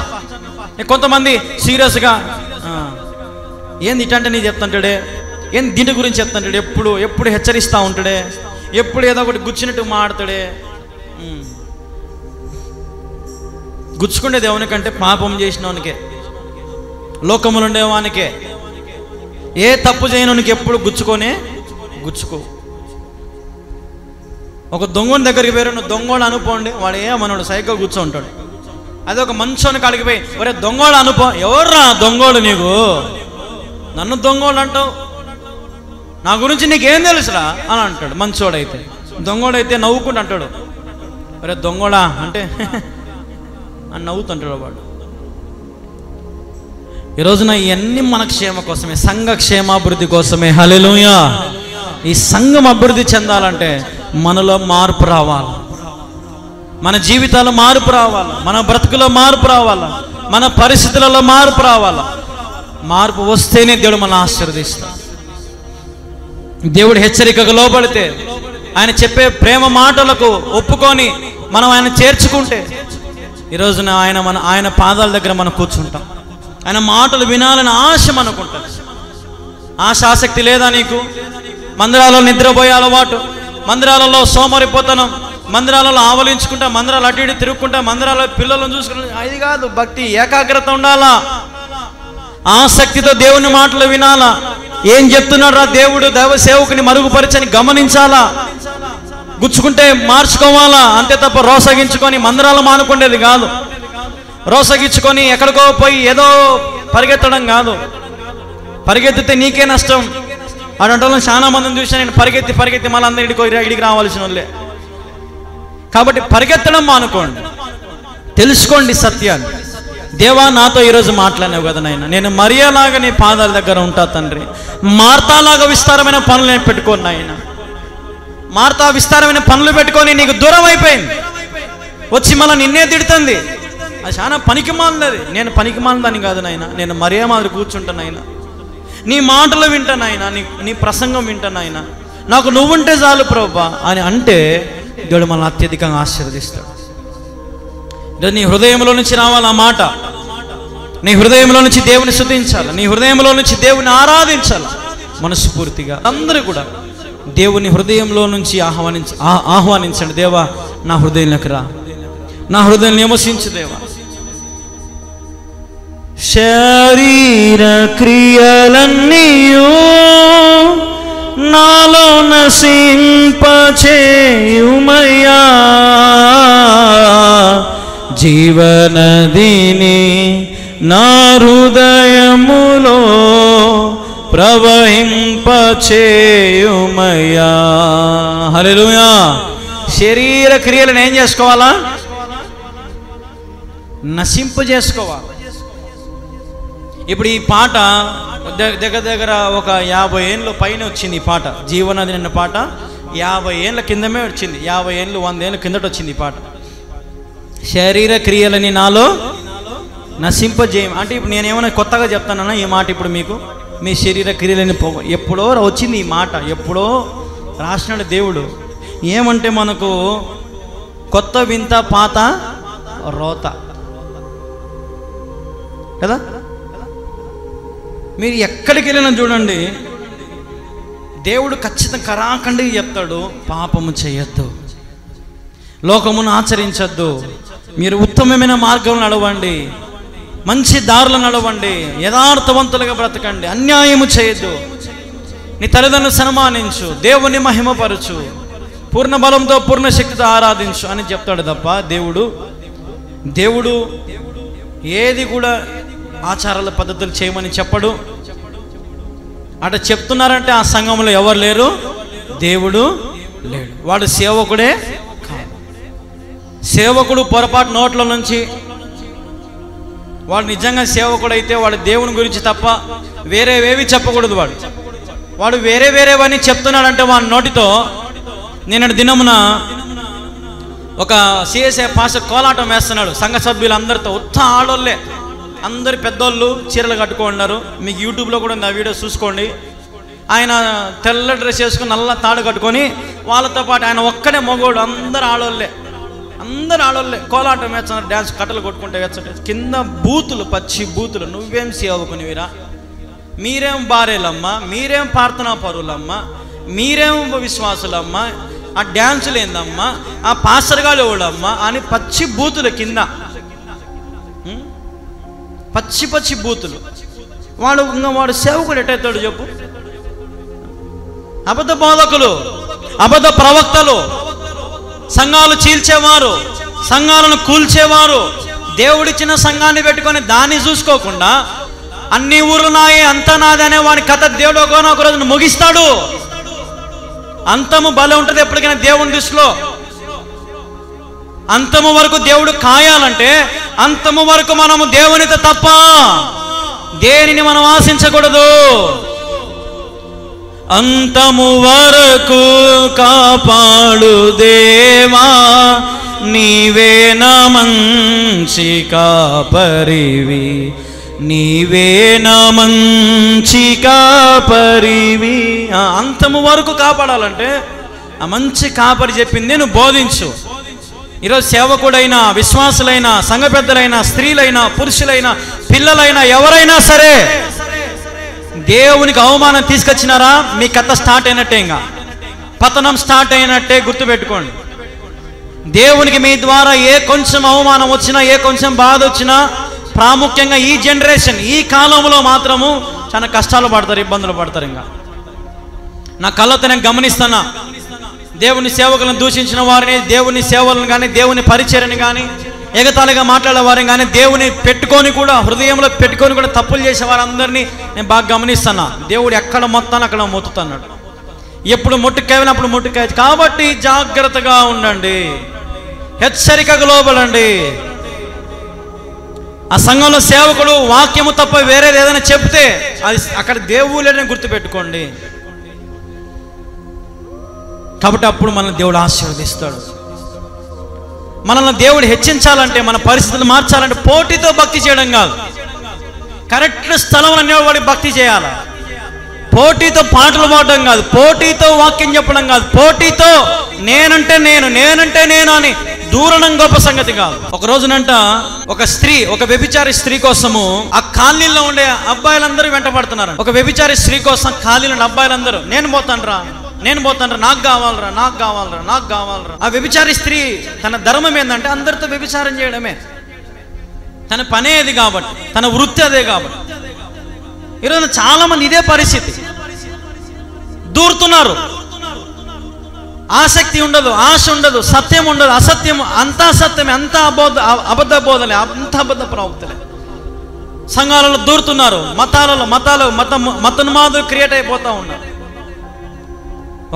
కొంతమంది సీరియస్గా ఏంది ఇటంటే నీ చెప్తుంటాడే, ఏంది దీని గురించి చెప్తుంటాడు, ఎప్పుడు హెచ్చరిస్తూ ఉంటాడే, ఎప్పుడు ఏదో ఒకటి గుచ్చినట్టు మాడతాడే. గుచ్చుకునే దేవునికంటే పాపం చేసినవానికే, లోకములు ఉండేవానికే, ఏ తప్పు చేయనోనికి ఎప్పుడు గుచ్చుకో. ఒక దొంగని దగ్గరికి పోయారు, నువ్వు దొంగోడు అనుకోండి, వాడు ఏమన్నాడు సైకిల్ కూర్చో ఉంటాడు. అదే ఒక మంచోని కాడికి పోయి ఒరే దొంగోడు అనుకో, ఎవర్రా దొంగోడు నీకు, నన్ను దొంగోడు అంటావు, నా గురించి నీకేం తెలుసురా అని అంటాడు. మంచోడైతే. దొంగోడైతే నవ్వుకుంటూ అంటాడు ఒరే దొంగోడా అంటే అని నవ్వుతుంటాడు వాడు. ఈరోజున ఇవన్నీ మన క్షేమ కోసమే, సంఘ క్షేమాభివృద్ధి కోసమే. హల్లెలూయా. ఈ సంఘం అభివృద్ధి చెందాలంటే మనలో మార్పు రావాలి, మన జీవితాల్లో మార్పు రావాలి, మన బ్రతుకులో మార్పు రావాలి, మన పరిస్థితులలో మార్పు రావాలి. మార్పు వస్తేనే దేవుడు మనం ఆశీర్వదిస్తాడు. దేవుడు హెచ్చరికకు లోబడితే, ఆయన చెప్పే ప్రేమ మాటలకు ఒప్పుకొని మనం ఆయన చేర్చుకుంటే ఈరోజున ఆయన పాదాల దగ్గర మనం కూర్చుంటాం. ఆయన మాటలు వినాలని ఆశ మనకుంటుంది. ఆసక్తి లేదా నీకు? మందిరాలలో నిద్రపోయే అలవాటు, మందిరాలలో సోమరిపోతనం, మందిరాలలో ఆవలించుకుంటా, మందిరాలు అటు ఇటు తిరుగుకుంటా, మందిరాల పిల్లలను చూసుకుంటా, అది కాదు భక్తి. ఏకాగ్రత ఉండాలా, ఆసక్తితో దేవుని మాటలు వినాలా. ఏం చెప్తున్నాడు రా దేవుడు, దైవ సేవకుని మరుగుపరచని గమనించాలా. గుచ్చుకుంటే మార్చుకోవాలా, అంతే తప్ప రోసగించుకొని మందిరాలు మానుకునేది కాదు. రోసగిచ్చుకొని ఎక్కడికో పోయి ఏదో పరిగెత్తడం కాదు. పరిగెత్తితే నీకే నష్టం. అటువంటి చాలా మందిని చూసి నేను పరిగెత్తి మళ్ళీ అందరూ ఇడికి రావాల్సిన వాళ్ళే. కాబట్టి పరిగెత్తడం మానుకోండి, తెలుసుకోండి సత్యాన్ని. దేవా, నాతో ఈరోజు మాట్లాడినావు కదా నాయన, నేను మరియలాగా నీ పాదాల దగ్గర ఉంటా తండ్రి. మార్తాలాగా విస్తారమైన పనులు నేను పెట్టుకోను నాయన. మార్తా విస్తారమైన పనులు పెట్టుకొని నీకు దూరం అయిపోయింది, వచ్చి మళ్ళీ నిన్నే తిడుతుంది. అది చాలా పనికి మాలినది. నేను పనికి మాలినదాన్ని కాదు నాయన, నేను మరియా మాదిరి కూర్చుంటానైనా, నీ మాటలు వింటానైనా, నీ ప్రసంగం వింటానైనా, నాకు నువ్వుంటే చాలు ప్రభువా అని అంటే దేవుడు మనల్ని అత్యధికంగా ఆశీర్వదిస్తాడు. నీ హృదయంలో నుంచి రావాలి ఆ మాట. నీ హృదయంలో నుంచి దేవుని స్తుతించాలి, నీ హృదయంలో నుంచి దేవుని ఆరాధించాలి మనస్ఫూర్తిగా. అందరూ కూడా దేవుని హృదయంలో నుంచి ఆహ్వానించండి. దేవా, నా హృదయంలోకి రా, నా హృదయం నివసించు దేవా. శరీర క్రియలన్నీయు నాలో నశింపచేయుమయ్యా, జీవనదిని నా హృదయములో ప్రవహింపచేయుమయ్యా. హల్లెలూయా. శరీర క్రియలను ఏం చేసుకోవాలా? నశింపజేసుకోవాలి. ఇప్పుడు ఈ పాట దగ్గర ఒక 50 ఏళ్ళ పైన వచ్చింది. ఈ పాట జీవనది అన్న పాట 50 ఏళ్ళ కిందమే వచ్చింది. 50 ఏళ్ళు 100 ఏళ్ళ కిందట వచ్చింది ఈ పాట. శరీర క్రియలని నాలో నశింపజేయం అంటే ఇప్పుడు నేనేమైనా కొత్తగా చెప్తానన్నా ఈ మాట ఇప్పుడు మీకు? మీ శరీర క్రియలని ఎప్పుడో వచ్చింది ఈ మాట, ఎప్పుడో రాసినాడు దేవుడు. ఏమంటే మనకు కొత్త వింత పాత రోత కదా. మీరు ఎక్కడికి వెళ్ళినా చూడండి, దేవుడు ఖచ్చితంగా కరాఖండిగా చెప్తాడు, పాపము చేయొద్దు, లోకమును ఆచరించద్దు, మీరు ఉత్తమమైన మార్గంలో నడవండి, మంచి దారులు నడవండి, యథార్థవంతులుగా బ్రతకండి, అన్యాయము చేయొద్దు, నీ తల్లిదండ్రులు సన్మానించు, దేవుని మహిమపరచు, పూర్ణ బలంతో పూర్ణ శక్తితో ఆరాధించు అని చెప్తాడు తప్ప దేవుడు ఏది కూడా ఆచారాల పద్ధతులు చేయమని చెప్పడు. అట చెప్తున్నారంటే ఆ సంఘంలో ఎవరు లేరు, దేవుడు లేడు, వాడు సేవకుడే కాదు. సేవకుడు పొరపాటు నోట్ల నుంచి వాడు నిజంగా సేవకుడు అయితే వాడు దేవుని గురించి తప్ప వేరేవేవి చెప్పకూడదు. వాడు వేరేవని చెప్తున్నాడంటే వాడి నోటితో. నిన్నటి దినమున ఒక సిఎస్ఐ పాస్టర్ కోలాటం వేస్తున్నాడు సంఘ సభ్యులందరితో. ఆడోళ్ళే, అందరు పెద్దోళ్ళు చీరలు కట్టుకున్నారు. మీకు యూట్యూబ్లో కూడా ఉంది, ఆ వీడియో చూసుకోండి. ఆయన తెల్ల డ్రెస్ వేసుకుని నల్ల తాడు కట్టుకొని వాళ్ళతో పాటు ఆయన ఒక్కడే మగోడు, అందరు ఆడోళ్ళే కోలాటం వేస్తున్నారు, డ్యాన్స్ కట్టలు కొట్టుకుంటే వేస్తుంటే కింద బూతులు, పచ్చి బూతులు. నువ్వేం సేవకునివిరా, మీరేం భార్యలమ్మా, మీరేం ప్రార్థనా పరులమ్మా, మీరేం విశ్వాసులమ్మా, ఆ డ్యాన్సులు ఏందమ్మా, ఆ పాస్టర్ గారు ఎవడమ్మా అని పచ్చి బూతులు కింద, పచ్చి బూతులు. వాడు సేవకుడు ఎట్టయితాడు చెప్పు? అబద్ధ బోధకులు, అబద్ధ ప్రవక్తలు, సంఘాలు చీల్చేవారు, సంఘాలను కూల్చేవారు, దేవుడిచ్చిన సంఘాన్ని పెట్టుకొని దాన్ని చూసుకోకుండా అన్ని ఊర్లు నాయే అంతా నాదే అనే వాడి కథ దేవుడు ఒక రోజు ముగిస్తాడు. అంతము బలం ఉంటుంది ఎప్పటికైనా దేవుని దృష్టిలో. అంతము వరకు దేవుడు కాయాలంటే అంతము వరకు మనము దేవునితో తప్ప దేనిని మనం ఆశించకూడదు. అంతము వరకు కాపాడు దేవా, నీవే నా మంచి కాపరివి, నీవే నా మంచి కాపరివి. అంతము వరకు కాపాడాలంటే ఆ మంచి కాపరి చెప్పింది నువ్వు బోధించు. ఈరోజు సేవకుడైనా, విశ్వాసులైనా, సంఘ పెద్దలైనా, స్త్రీలైనా, పురుషులైనా, పిల్లలైనా, ఎవరైనా సరే దేవునికి అవమానం తీసుకొచ్చినారా మీ కథ స్టార్ట్ అయినట్టే, ఇంకా పతనం స్టార్ట్ అయినట్టే గుర్తుపెట్టుకోండి. దేవునికి మీ ద్వారా ఏ కొంచెం అవమానం వచ్చినా, ఏ కొంచెం బాధ వచ్చినా, ప్రాముఖ్యంగా ఈ జనరేషన్, ఈ కాలంలో మాత్రము చాలా కష్టాలు పడతారు, ఇబ్బందులు పడతారు. ఇంకా నా కళ్ళతో నేను గమనిస్తున్నా, దేవుని సేవకులను దూషించిన వారిని, దేవుని సేవలను కానీ, దేవుని పరిచర్యను కానీ, ఎగతాళిగా మాట్లాడేవారు, కానీ దేవుని పెట్టుకొని కూడా, హృదయంలో పెట్టుకొని కూడా తప్పులు చేసే వారందరినీ నేను బాగా గమనిస్తున్నా. దేవుడు ఎక్కడ మొత్తాన్ని అక్కడ మొత్తుతున్నాడు. ఎప్పుడు మొట్టుకాయని అప్పుడు మొట్టుకాయ. కాబట్టి జాగ్రత్తగా ఉండండి, హెచ్చరికకు లోబడండి. ఆ సంఘంలో సేవకుడు వాక్యము తప్ప వేరేది ఏదైనా చెప్తే అది అక్కడ దేవుళ్ళని గుర్తుపెట్టుకోండి. కాబట్టి అప్పుడు మనల్ని దేవుడు ఆశీర్వదిస్తాడు. మనల్ని దేవుడు హెచ్చించాలంటే, మన పరిస్థితులు మార్చాలంటే పోటీతో భక్తి చేయడం కాదు, కరెక్ట్ స్థలంలో అనేవాడి భక్తి చేయాలి. పోటీతో పాటలు పాడడం కాదు, పోటీతో వాక్యం చెప్పడం కాదు, పోటీతో నేనంటే నేను అని దూరణం గొప్ప సంగతి కాదు. ఒక రోజునంట ఒక వ్యభిచారి స్త్రీ కోసము ఆ కాలనీలో ఉండే అబ్బాయిలందరూ వెంట పడుతున్నారు. ఒక వ్యభిచారి స్త్రీ కోసం కాలనీలో అబ్బాయిలందరూ నేను పోతానరా, నాకు కావాలరా. ఆ వ్యభిచారి స్త్రీ తన ధర్మం ఏంటంటే అందరితో వ్యభిచారం చేయడమే, తన పనే అది కాబట్టి, తన వృత్తి అదే కాబట్టి. ఈరోజు చాలా మంది ఇదే పరిస్థితి, దూరుతున్నారు. ఆసక్తి ఉండదు, ఆశ ఉండదు, సత్యం ఉండదు, అసత్యం అంతా సత్యమే, అంతా అబద్ధ బోధలే, అంత అబద్ధ ప్రవక్తలే. సంఘాలలో దూరుతున్నారు, మతోన్మాదులు క్రియేట్ అయిపోతూ ఉన్నారు.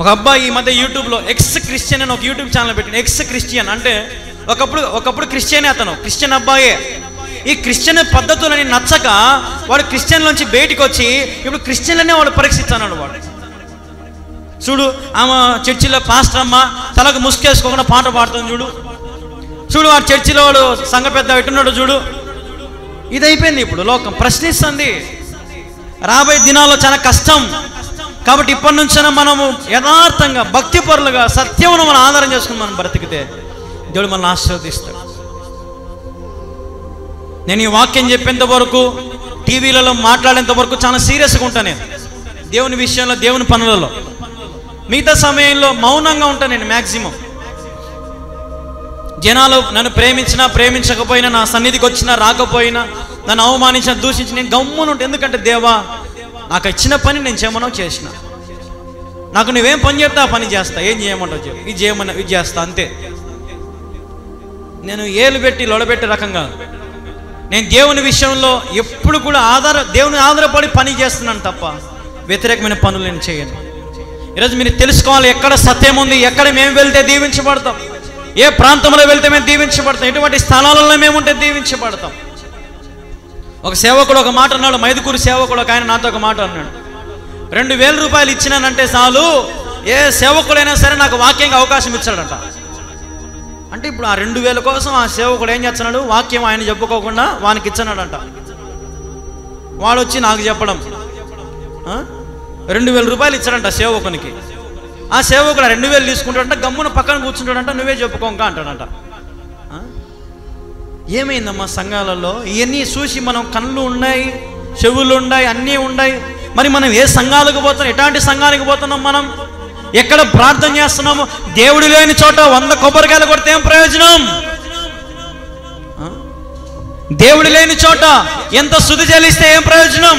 ఒక అబ్బాయి ఈ మధ్య యూట్యూబ్లో ఎక్స్ క్రిస్టియన్ అని ఒక యూట్యూబ్ ఛానల్ పెట్టింది. ఎక్స్ క్రిస్టియన్ అంటే ఒకప్పుడు క్రిస్టియనే, అతను క్రిస్టియన్ అబ్బాయే. ఈ క్రిస్టియన్ పద్ధతులని నచ్చక వాడు క్రిస్టియన్ నుంచి బయటికి వచ్చి ఇప్పుడు క్రిస్టియన్లనే వాడు పరీక్షిస్తున్నాడు. వాడు చూడు, ఆమె చర్చిలో పాస్టర్ అమ్మ తలకు ముసుకేసుకోకుండా పాట పాడుతుంది చూడు వాడు చర్చిలో వాడు సంఘ పెద్ద పెట్టున్నాడు చూడు. ఇది అయిపోయింది. ఇప్పుడు లోకం ప్రశ్నిస్తుంది. రాబోయే దినాల్లో చాలా కష్టం. కాబట్టి ఇప్పటి నుంచైనా మనము యథార్థంగా భక్తిపరులుగా సత్యమును మనం ఆధారం చేసుకుని మనం బ్రతికితే దేవుడు మనల్ని ఆశీర్వదిస్తాడు. నేను ఈ వాక్యం చెప్పేంత వరకు, టీవీలలో మాట్లాడేంత వరకు చాలా సీరియస్గా ఉంటాను నేను దేవుని విషయంలో, దేవుని పనులలో. మిగతా సమయంలో మౌనంగా ఉంటాను నేను మ్యాక్సిమం. జనాలు నన్ను ప్రేమించకపోయినా, నా సన్నిధికి వచ్చినా రాకపోయినా, నన్ను అవమానించినా దూషించి నేను గమ్మున ఉంటాను. ఎందుకంటే దేవా, నాకు ఇచ్చిన పని నేను చేయమనో చేసిన, నాకు నువ్వేం పని చెప్తా ఆ పని చేస్తా, ఏం చేయమంటావు చెప్పు, ఇది చేస్తా, అంతే. నేను ఏలు పెట్టి లొడబెట్టే రకంగా నేను దేవుని విషయంలో ఎప్పుడు కూడా దేవుని ఆధారపడి పని చేస్తున్నాను తప్ప వ్యతిరేకమైన పనులు నేను చేయను. ఈరోజు మీరు తెలుసుకోవాలి, ఎక్కడ సత్యం ఉంది, ఎక్కడ మేము వెళ్తే దీవించబడతాం, ఏ ప్రాంతంలో వెళ్తే మేము దీవించబడతాం, ఎటువంటి స్థలాలలో మేము ఉంటే దీవించబడతాం. ఒక సేవకుడు ఒక మాట అన్నాడు, మైదుకూరు సేవకుడు ఒక ఆయన నాతో ఒక మాట అన్నాడు, 2000 రూపాయలు ఇచ్చినానంటే చాలు, ఏ సేవకుడైనా సరే నాకు వాక్యంగా అవకాశం ఇచ్చాడంట. అంటే ఇప్పుడు ఆ 2000 కోసం ఆ సేవకుడు ఏం చేస్తున్నాడు, వాక్యం ఆయన చెప్పుకోకుండా వానికి ఇచ్చన్నాడంట. వాడు వచ్చి నాకు చెప్పడం 2000 రూపాయలు ఇచ్చాడంట సేవకునికి. ఆ సేవకుడు 2000 తీసుకుంటాడంట, గమ్మున పక్కన కూర్చుంటాడంట, నువ్వే చెప్పుకోక అంటాడంట. ఏమైందమ్మా సంఘాలలో? ఇవన్నీ చూసి మనం కళ్ళు ఉన్నాయి, చెవులు ఉన్నాయి, అన్నీ ఉన్నాయి. మరి మనం ఏ సంఘాలకు పోతున్నాం, ఎలాంటి సంఘానికి పోతున్నాం, మనం ఎక్కడ ప్రార్థన చేస్తున్నాము? దేవుడు లేని చోట 100 కొబ్బరికాయలు కొడితే ఏం ప్రయోజనం? దేవుడు లేని చోట ఎంత స్తుతి చెల్లిస్తే ఏం ప్రయోజనం?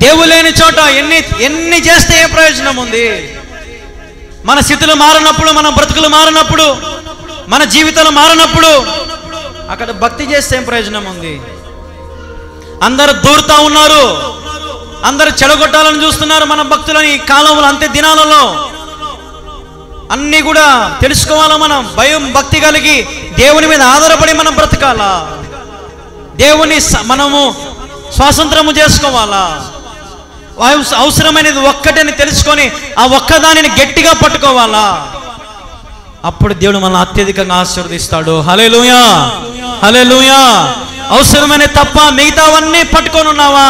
దేవుడు లేని చోట ఎన్ని చేస్తే ఏం ప్రయోజనం ఉంది? మన స్థితులు మారినప్పుడు, మన బ్రతుకులు మారినప్పుడు, మన జీవితాలు మారినప్పుడు అక్కడ భక్తి చేస్తే ఏం ప్రయోజనం ఉంది? అందరు దూరుతా ఉన్నారు, అందరు చెడగొట్టాలని చూస్తున్నారు మన భక్తులని. ఈ కాలంలో అంతే దినాలలో అన్నీ కూడా తెలుసుకోవాలా. మనం భయం భక్తి కలిగి దేవుని మీద ఆధారపడి మనం బ్రతకాలా. దేవుని మనము స్వాతంత్రము చేసుకోవాలా. అవసరమైనది ఒక్కటని తెలుసుకొని ఆ ఒక్కదానిని గట్టిగా పట్టుకోవాలా. అప్పుడు దేవుడు మనల్ని అత్యధికంగా ఆశీర్వదిస్తాడు. హల్లెలూయా, హల్లెలూయా. అవసరమైన తప్ప మిగతావన్నీ పట్టుకొని ఉన్నావా,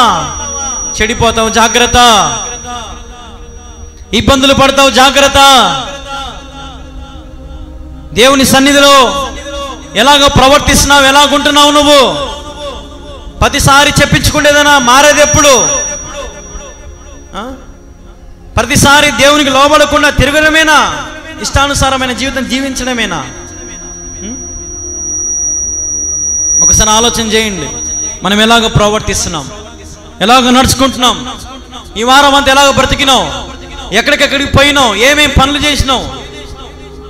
చెడిపోతావు, జాగ్రత్త. ఇబ్బందులు పడతావు, జాగ్రత్త. దేవుని సన్నిధిలో ఎలాగో ప్రవర్తిస్తున్నావు, ఎలాగుంటున్నావు నువ్వు? ప్రతిసారి చెప్పించుకునేదనా మారేది ఎప్పుడు? ప్రతిసారి దేవునికి లోబడకుండా తిరగడమేనా? ఇష్టానుసారమైన జీవితం జీవించడమేనా? ఒకసారి ఆలోచన చేయండి. మనం ఎలాగో ప్రవర్తిస్తున్నాం, ఎలాగో నడుచుకుంటున్నాం, ఈ వారం అంతా ఎలాగో బ్రతికినావు, ఎక్కడికెక్కడికి పోయినావు, ఏమేం పనులు చేసినావు,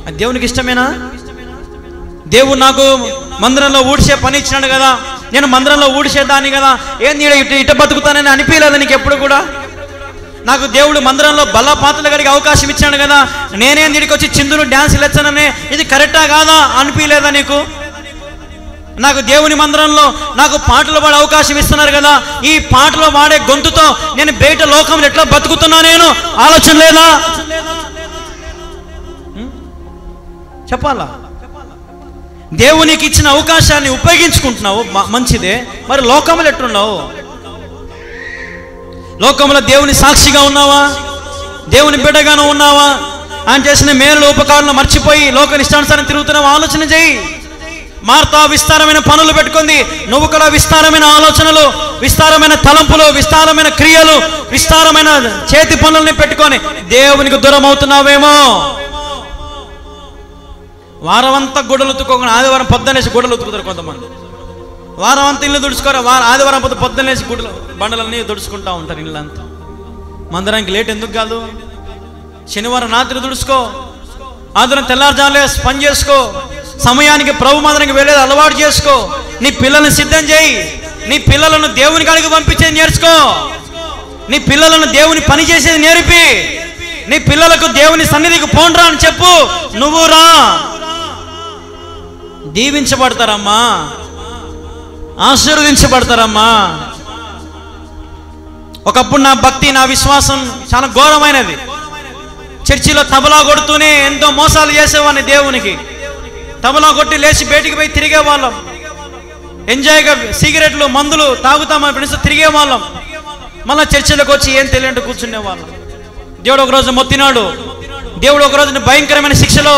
అది దేవునికి ఇష్టమేనా? దేవుడు నాకు మందిరంలో ఊడ్చే పని ఇచ్చినాడు కదా, నేను మందిరంలో ఊడ్చేదాన్ని కదా, ఏంది ఇట బతుకుతానని అనిపించలేదు నీకు ఎప్పుడు కూడా? నాకు దేవుడు మందిరంలో బల్ల పాత్రలు కలిగే అవకాశం ఇచ్చాడు కదా, నేనేం దీనికి వచ్చి చిందులు డ్యాన్సులు ఇచ్చానని ఇది కరెక్టా కాదా అనిపించలేదా నీకు? నాకు దేవుని మందిరంలో నాకు పాటలు పాడే అవకాశం ఇస్తున్నారు కదా, ఈ పాటలు పాడే గొంతుతో నేను బయట లోకంలో ఎట్లా బతుకుతున్నా నేను ఆలోచన లేదా? చెప్పాలా? దేవునికి ఇచ్చిన అవకాశాన్ని ఉపయోగించుకుంటున్నావు, మంచిదే. మరి లోకంలో ఎట్లున్నావు? లోకంలో దేవుని సాక్షిగా ఉన్నావా? దేవుని బిడ్డగాను ఉన్నావా? ఆయన చేసిన మేలు ఉపకారాలను మర్చిపోయి లోక ఇష్టానుసారం తిరుగుతున్నావు? ఆలోచన చేయి. మార్తా విస్తారమైన పనులు పెట్టుకుంది, నువ్వు కూడా విస్తారమైన ఆలోచనలు, విస్తారమైన తలంపులు, విస్తారమైన క్రియలు, విస్తారమైన చేతి పనులని పెట్టుకొని దేవునికి దూరం అవుతున్నావేమో. వారం అంతా గుడ్డలు ఉతుక్కోకుండా ఆదివారం పొద్దునేసి గుడ్డలు ఉతుకుతారు కొంతమంది. వారం అంతా ఇల్లు తుడుచుకోరు, ఆదివారం పొద్దునేసి గుడ్డలు బండలన్నీ తుడుచుకుంటూ ఉంటారు ఇల్లంతా. మందిరానికి లేట్ ఎందుకు కాదు? శనివారం రాత్రి తుడుచుకో, ఆదివారం తెల్లారుజాములే పని చేసుకో, సమయానికి ప్రభు మందిరానికి వెళ్ళేది అలవాటు చేసుకో. నీ పిల్లల్ని సిద్ధం చేయి, నీ పిల్లలను దేవుని కాడికి పంపించేది నేర్చుకో, నీ పిల్లలను దేవుని పని చేసేది నేర్పి, నీ పిల్లలకు దేవుని సన్నిధికి పోండ్రా అని చెప్పు. నువ్వు రా, దీవించబడతారమ్మా, ఆశీర్వదించబడతారమ్మా. ఒకప్పుడు నా భక్తి, నా విశ్వాసం చాలా ఘోరమైనది. చర్చిలో తబలా కొడుతూనే ఎంతో మోసాలు చేసేవాడిని దేవునికి. తబలా కొట్టి లేచి బయటికి పోయి తిరిగే వాళ్ళం, ఎంజాయ్గా సిగరెట్లు మందులు తాగుతామని ఫ్రెండ్స్ తిరిగే వాళ్ళం. మళ్ళీ చర్చిలోకి వచ్చి ఏం తెలియంటూ కూర్చునే వాళ్ళం. దేవుడు ఒకరోజు మొత్తినాడు, దేవుడు ఒకరోజు భయంకరమైన శిక్షలో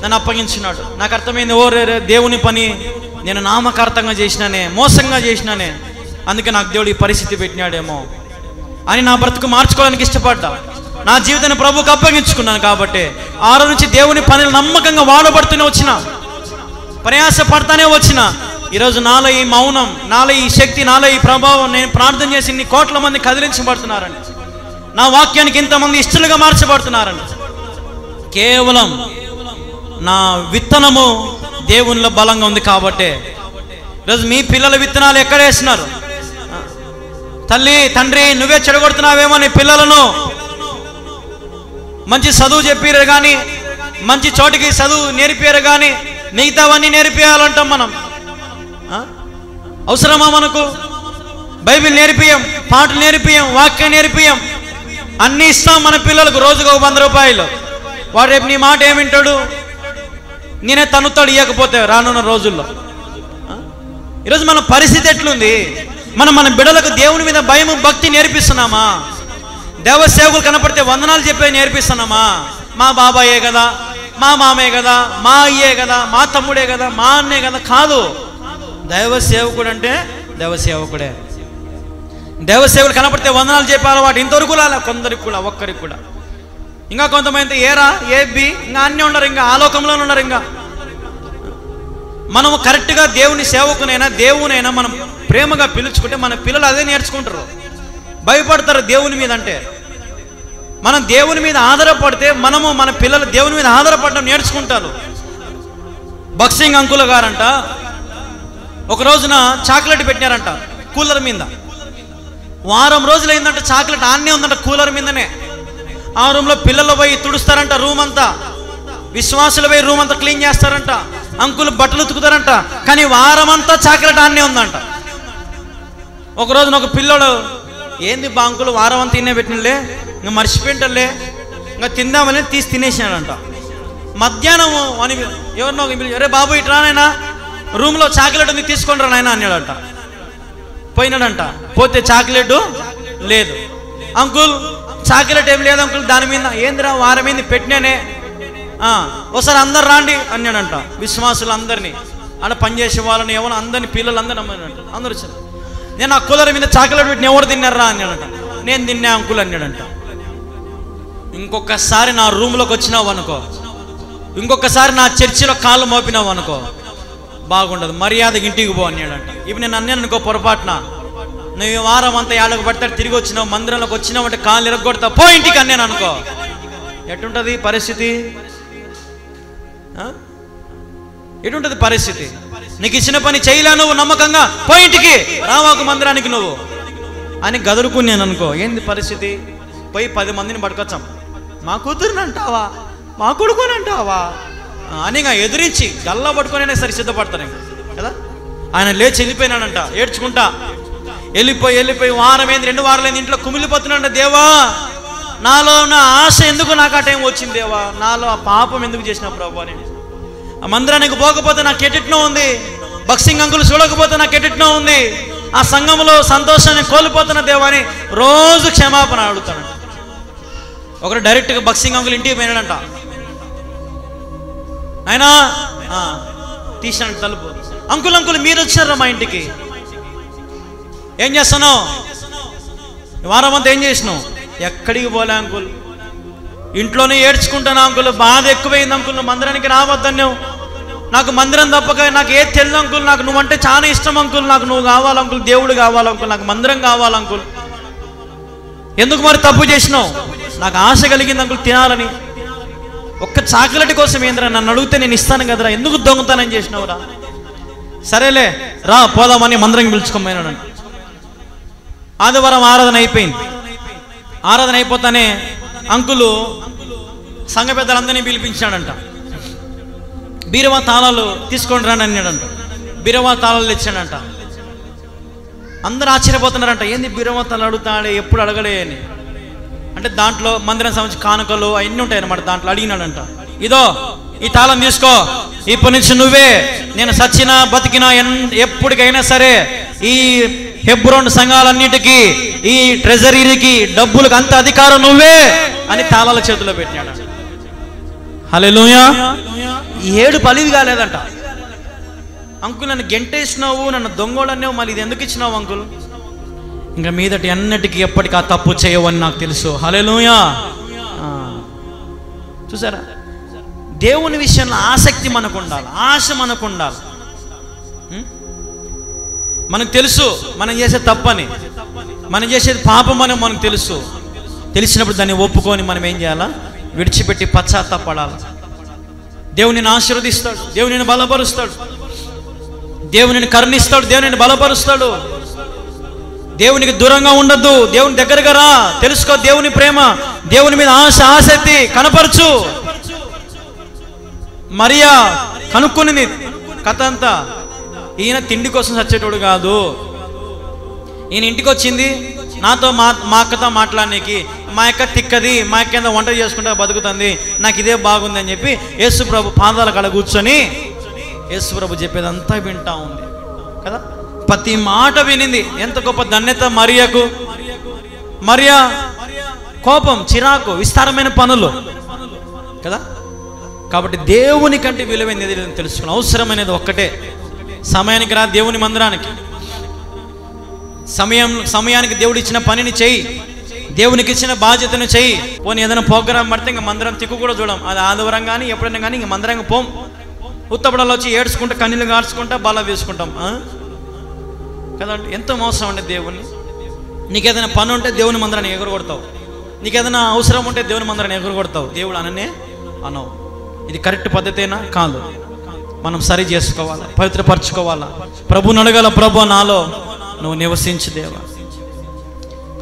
నన్ను అప్పగించినాడు. నాకు అర్థమైంది, ఓ రే దేవుని పని నేను నామకార్థంగా చేసినానే, మోసంగా చేసినానే, అందుకే నాకు దేవుడు ఈ పరిస్థితి పెట్టినాడేమో అని నా బ్రతుకు మార్చుకోవడానికి ఇష్టపడ్డా. నా జీవితాన్ని ప్రభువుకు అప్పగించుకున్నాను కాబట్టి ఆ రోజు నుంచి దేవుని పనులు నమ్మకంగా వాడబడుతూనే వచ్చిన, ప్రయాస పడతానే వచ్చిన. ఈరోజు నాలో ఈ మౌనం, నాలో ఈ శక్తి, నాలో ఈ ప్రభావం, నేను ప్రార్థన చేసి ఇన్ని కోట్ల మంది కదిలించబడుతున్నారని, నా వాక్యానికి ఇంతమంది ఇష్టలుగా మార్చబడుతున్నారని, కేవలం నా విత్తనము దేవునిలో బలంగా ఉంది కాబట్టే. ఈరోజు మీ పిల్లల విత్తనాలు ఎక్కడ వేస్తున్నారు? తల్లి తండ్రి నువ్వే చెడగొడుతున్నావేమో నీ పిల్లలను. మంచి చదువు చెప్పారు కానీ, మంచి చోటికి చదువు నేర్పారు కానీ మిగతావన్నీ నేర్పియాలంటాం మనం. అవసరమా మనకు? బైబిల్ నేర్పియం, పాటలు నేర్పియం, వాక్యం నేర్పియం, అన్నీ ఇస్తాం మన పిల్లలకు. రోజుకు 100 రూపాయలు. వాడు రేపు నీ మాట ఏమింటాడు? నేనే తన్నుతాడు ఇవ్వకపోతే రానున్న రోజుల్లో. ఈరోజు మన పరిస్థితి ఎట్లుంది? మన బిడ్డలకు దేవుని మీద భయం భక్తి నేర్పిస్తున్నామా? దేవ సేవకులు కనపడితే వందనాలు చెప్పే నేర్పిస్తున్నామా? మా బాబాయే కదా, మా మామే కదా, మా అయ్యే కదా, మా తమ్ముడే కదా, మా అన్నే కదా. కాదు, దైవ సేవకుడు అంటే దైవ సేవకుడే. దైవ సేవకులు కనపడితే వందనాలు చెప్పాలి. వాటి ఇంతవరకు రాలే కొందరికి కూడా, ఒక్కరికి కూడా. ఇంకా కొంతమంది ఏరా ఏబి ఇంకా అన్నీ ఉన్నారు, ఇంకా ఆలోకంలోనే ఉన్నారు. ఇంకా మనము కరెక్ట్గా దేవుని సేవకునైనా దేవునైనా మనం ప్రేమగా పిలుచుకుంటే మన పిల్లలు అదే నేర్చుకుంటారు. భయపడతారు దేవుని మీద. అంటే మనం దేవుని మీద ఆధారపడితే మనము మన పిల్లలు దేవుని మీద ఆధారపడడం నేర్చుకుంటారు. బక్సింగ్ అంకుల్ గారంట ఒక రోజున చాక్లెట్ పెట్టినారంట కూలర్ మీద. వారం రోజులు అయిందంట చాక్లెట్ ఆన్నే ఉందంట కూలర్ మీదనే. ఆ రూమ్లో పిల్లలు పోయి తుడుస్తారంట రూమ్ అంతా, విశ్వాసులు పోయి రూమ్ అంతా క్లీన్ చేస్తారంట, అంకులు బట్టలు ఉతుకుతారంట. కానీ వారం అంతా చాక్లెట్ ఆన్నే ఉందంట. ఒక రోజున ఒక పిల్లడు, ఏంది బా అంకులు వారం అంతా తినే పెట్టినలే, ఇంకా మర్చిపోయింటలే, ఇంకా తిందామని తీసి తినేసినాడంట. మధ్యాహ్నం అని ఎవరినో అరే బాబు ఇట్రానైనా రూమ్లో చాక్లెట్ ఉంది తీసుకొని రా నాయన అన్నాడంట. పోయినాడంట. పోతే చాక్లెట్ లేదు. అంకుల్ చాక్లెట్ ఏం లేదు అంకుల్ దాని మీద. ఏందిరా వారమైంది పెట్టినానే, ఒకసారి అందరు రాండి అన్నాడంట. విశ్వాసులు అందరినీ ఆడ పనిచేసే వాళ్ళని ఎవరు అందరినీ పిల్లలందరూ అమ్మాడంట. అందరూ వచ్చారు. నేను ఆ కూలర్ మీద చాక్లెట్ పెట్టిన ఎవరు తిన్నారా అన్నాడంట. నేను తిన్నా అంకుల్ అన్నాడంట. ఇంకొకసారి నా రూమ్లోకి వచ్చినావు అనుకో, ఇంకొకసారి నా చర్చిలో కాళ్ళు మోపినావు అనుకో బాగుండదు, మర్యాదకి ఇంటికి పో అన్నాడంట. ఇప్పుడు నేను అన్నాను అనుకో పొరపాటున, నువ్వు వారం అంతా ఏళ్ళకు పడతాడు తిరిగి వచ్చినావు మందిరంలోకి వచ్చినావు అంటే కాళ్ళు ఇరగొడతా పో ఇంటికి అన్నాను అనుకో, ఎటుంటుంది పరిస్థితి? ఎటుంటుంది పరిస్థితి? నీకు ఇచ్చిన పని చేయలే, నువ్వు నమ్మకంగా పోయింటికి రావాకు మందిరానికి నువ్వు అని గదురుకున్నాను అనుకో, ఏంది పరిస్థితి? పోయి 10 మందిని పట్టుకొచ్చాం, మా కూతురుని అంటావా, మా కొడుకుని అంటావా అని ఎదిరించి గల్లా పట్టుకొనైనా సరే సిద్ధపడతాను కదా. ఆయన లేచి వెళ్ళిపోయినాడంట ఏడ్చుకుంటా. వెళ్ళిపోయి వారం ఏంది 2 వారాలైంది, ఇంట్లో కుమిలిపోతున్నాడంట. దేవా, నాలో నా ఆశ ఎందుకు నాకు ఆ టైం వచ్చింది దేవా, నాలో ఆ పాపం ఎందుకు చేసిన ప్రభు అని. ఆ మందిరానికి పోకపోతే నాకు ఎట్టినో ఉంది, బక్సింగ్ అంకులు చూడకపోతే నాకు ఎట్టినో ఉంది, ఆ సంఘంలో సంతోషాన్ని కోల్పోతున్న దేవా అని రోజు క్షమాపణ అడుగుతాడు. ఒకరు డైరెక్ట్గా బక్సింగ్ అంకుల్ ఇంటికి పోయినాడంట. ఆయన తీసాడు తలుపు. అంకుల్ మీరు వచ్చారా మా ఇంటికి, ఏం చేస్తున్నావు? వారం అంతా ఏం చేసినావు? ఎక్కడికి పోలే అంకుల్, ఇంట్లోనే ఏడ్చుకుంటాను అంకుల్, బాధ ఎక్కువైంది అంకుల్, మందిరానికి రావద్దన్నావు, నాకు మందిరం తప్పక నాకు ఏది తెలియదు అంకుల్, నాకు నువ్వంటే చాలా ఇష్టం అంకుల్, నాకు నువ్వు కావాలి అంకుల్, దేవుడు కావాలి అంకుల్, నాకు మందిరం కావాలి అంకుల్. ఎందుకు మరి తప్పు చేసినావు? నాకు ఆశ కలిగింది అంకుల్ తినాలని. ఒక్క చాక్లెట్ కోసం ఏంద్రా, నన్ను అడిగితే నేను ఇస్తాను కదరా, ఎందుకు దొంగతనం చేసినావురా? సరేలే రా పోదామని మందిరం పిలుచుకోమన్నాడు. ఆదివారం ఆరాధన అయిపోయింది. ఆరాధన అయిపోతానే అంకులు సంఘ పెద్దలందరినీ పిలిపించాడంట. బీరవా తాళాలు తీసుకొని రాని అన్నాడంట. బీరవా తాళాలు తెచ్చాడంట. అందరూ ఆశ్చర్యపోతున్నారంట, ఏంది బీరవా తాళాలు అడుగుతాడే, ఎప్పుడు అడగలే అని. అంటే దాంట్లో మందిరం సంబంధించి కానుకలు అవన్నీ ఉంటాయి అన్నమాట. దాంట్లో అడిగినాడంట, ఇదో ఈ తాళం తీసుకో, ఇప్పటి నుంచి నువ్వే, నేను సచ్చినా బతికినా ఎప్పటికైనా సరే ఈ హెబ్రోన్ సంఘాలన్నిటికీ, ఈ ట్రెజరీకి, డబ్బులకు అంత అధికారం నువ్వే అని తాళాల చేతిలో పెట్టినాడు. హల్లెలూయా. 7 పలివి కాలేదంట. అంకుల్ నన్ను గెంటేసినావు, నన్ను దొంగోడన్నావు, మళ్ళీ ఇది ఎందుకు ఇచ్చినావు అంకుల్? ఇంకా మీదటి అన్నిటికీ ఎప్పటికీ ఆ తప్పు చేయవని నాకు తెలుసు. హల్లెలూయా. చూసారా, దేవుని విషయంలో ఆసక్తి మనకు ఉండాలి, ఆశ మనకు ఉండాలి. మనకు తెలుసు మనం చేసే తప్పని, మనం చేసేది పాపం అని మనకు తెలుసు. తెలిసినప్పుడు దాన్ని ఒప్పుకొని మనం ఏం చేయాలా? విడిచిపెట్టి పశ్చాత్తాపడాలి. దేవునిని ఆశీర్వదిస్తాడు, దేవునిని బలపరుస్తాడు, దేవునిని కరుణిస్తాడు, దేవునిని బలపరుస్తాడు. దేవునికి దూరంగా ఉండద్దు, దేవుని దగ్గరగా రా, తెలుసుకో దేవుని ప్రేమ, దేవుని మీద ఆశ, ఆసక్తి కనపరచు. మరియా కనుక్కునింది కథ అంతా. ఈయన తిండి కోసం చచ్చేటోడు కాదు, ఈయన ఇంటికి వచ్చింది నాతో మా అక్కతో మాట్లాడడానికి. మా అక్క తిక్కది, మా అక్క కింద వంట చేసుకుంటా బతుకుతుంది, నాకు ఇదే బాగుంది అని చెప్పి యేసు ప్రభు పాదాల కాడ కూర్చొని యేసు ప్రభు చెప్పేదంతా వింటా ఉంది కదా. ప్రతి మాట వినింది. ఎంత గొప్ప ధన్యత మరియకు. మరియా కోపం, చిరాకు, విస్తారమైన పనులు కదా. కాబట్టి దేవుని కంటే విలువైనది తెలుసుకుని అవసరమైనది ఒక్కటే, సమయానికి రా దేవుని మందిరానికి, సమయానికి దేవుడు ఇచ్చిన పనిని చెయ్యి, దేవునికి ఇచ్చిన బాధ్యతను చెయ్యి. పోనీ ఏదైనా ప్రోగ్రాం పడితే ఇంకా మందిరం తిక్కు కూడా చూడం, అది ఆదివారం కానీ ఎప్పుడైనా కానీ ఇంక మందిరంగా పోం. ఉత్తపడాలు వచ్చి ఏడ్చుకుంటా, కన్నీళ్ళు గార్చుకుంటా, బల్ల వేసుకుంటాం కదండి. ఎంతో మోసం అండి దేవుణ్ణి. నీకేదైనా పని ఉంటే దేవుని మందిరాన్ని ఎగురగొడతావు, నీకేదైనా అవసరం ఉంటే దేవుని మందిరాన్ని ఎగురగొడతావు. దేవుడు అననే అనవు. ఇది కరెక్ట్ పద్ధతేనా? కాదు. మనం సరి చేసుకోవాలా, పవిత్రపరచుకోవాలా. ప్రభుని అడగాల, ప్రభు నాలో నువ్వు నివసించు దేవా,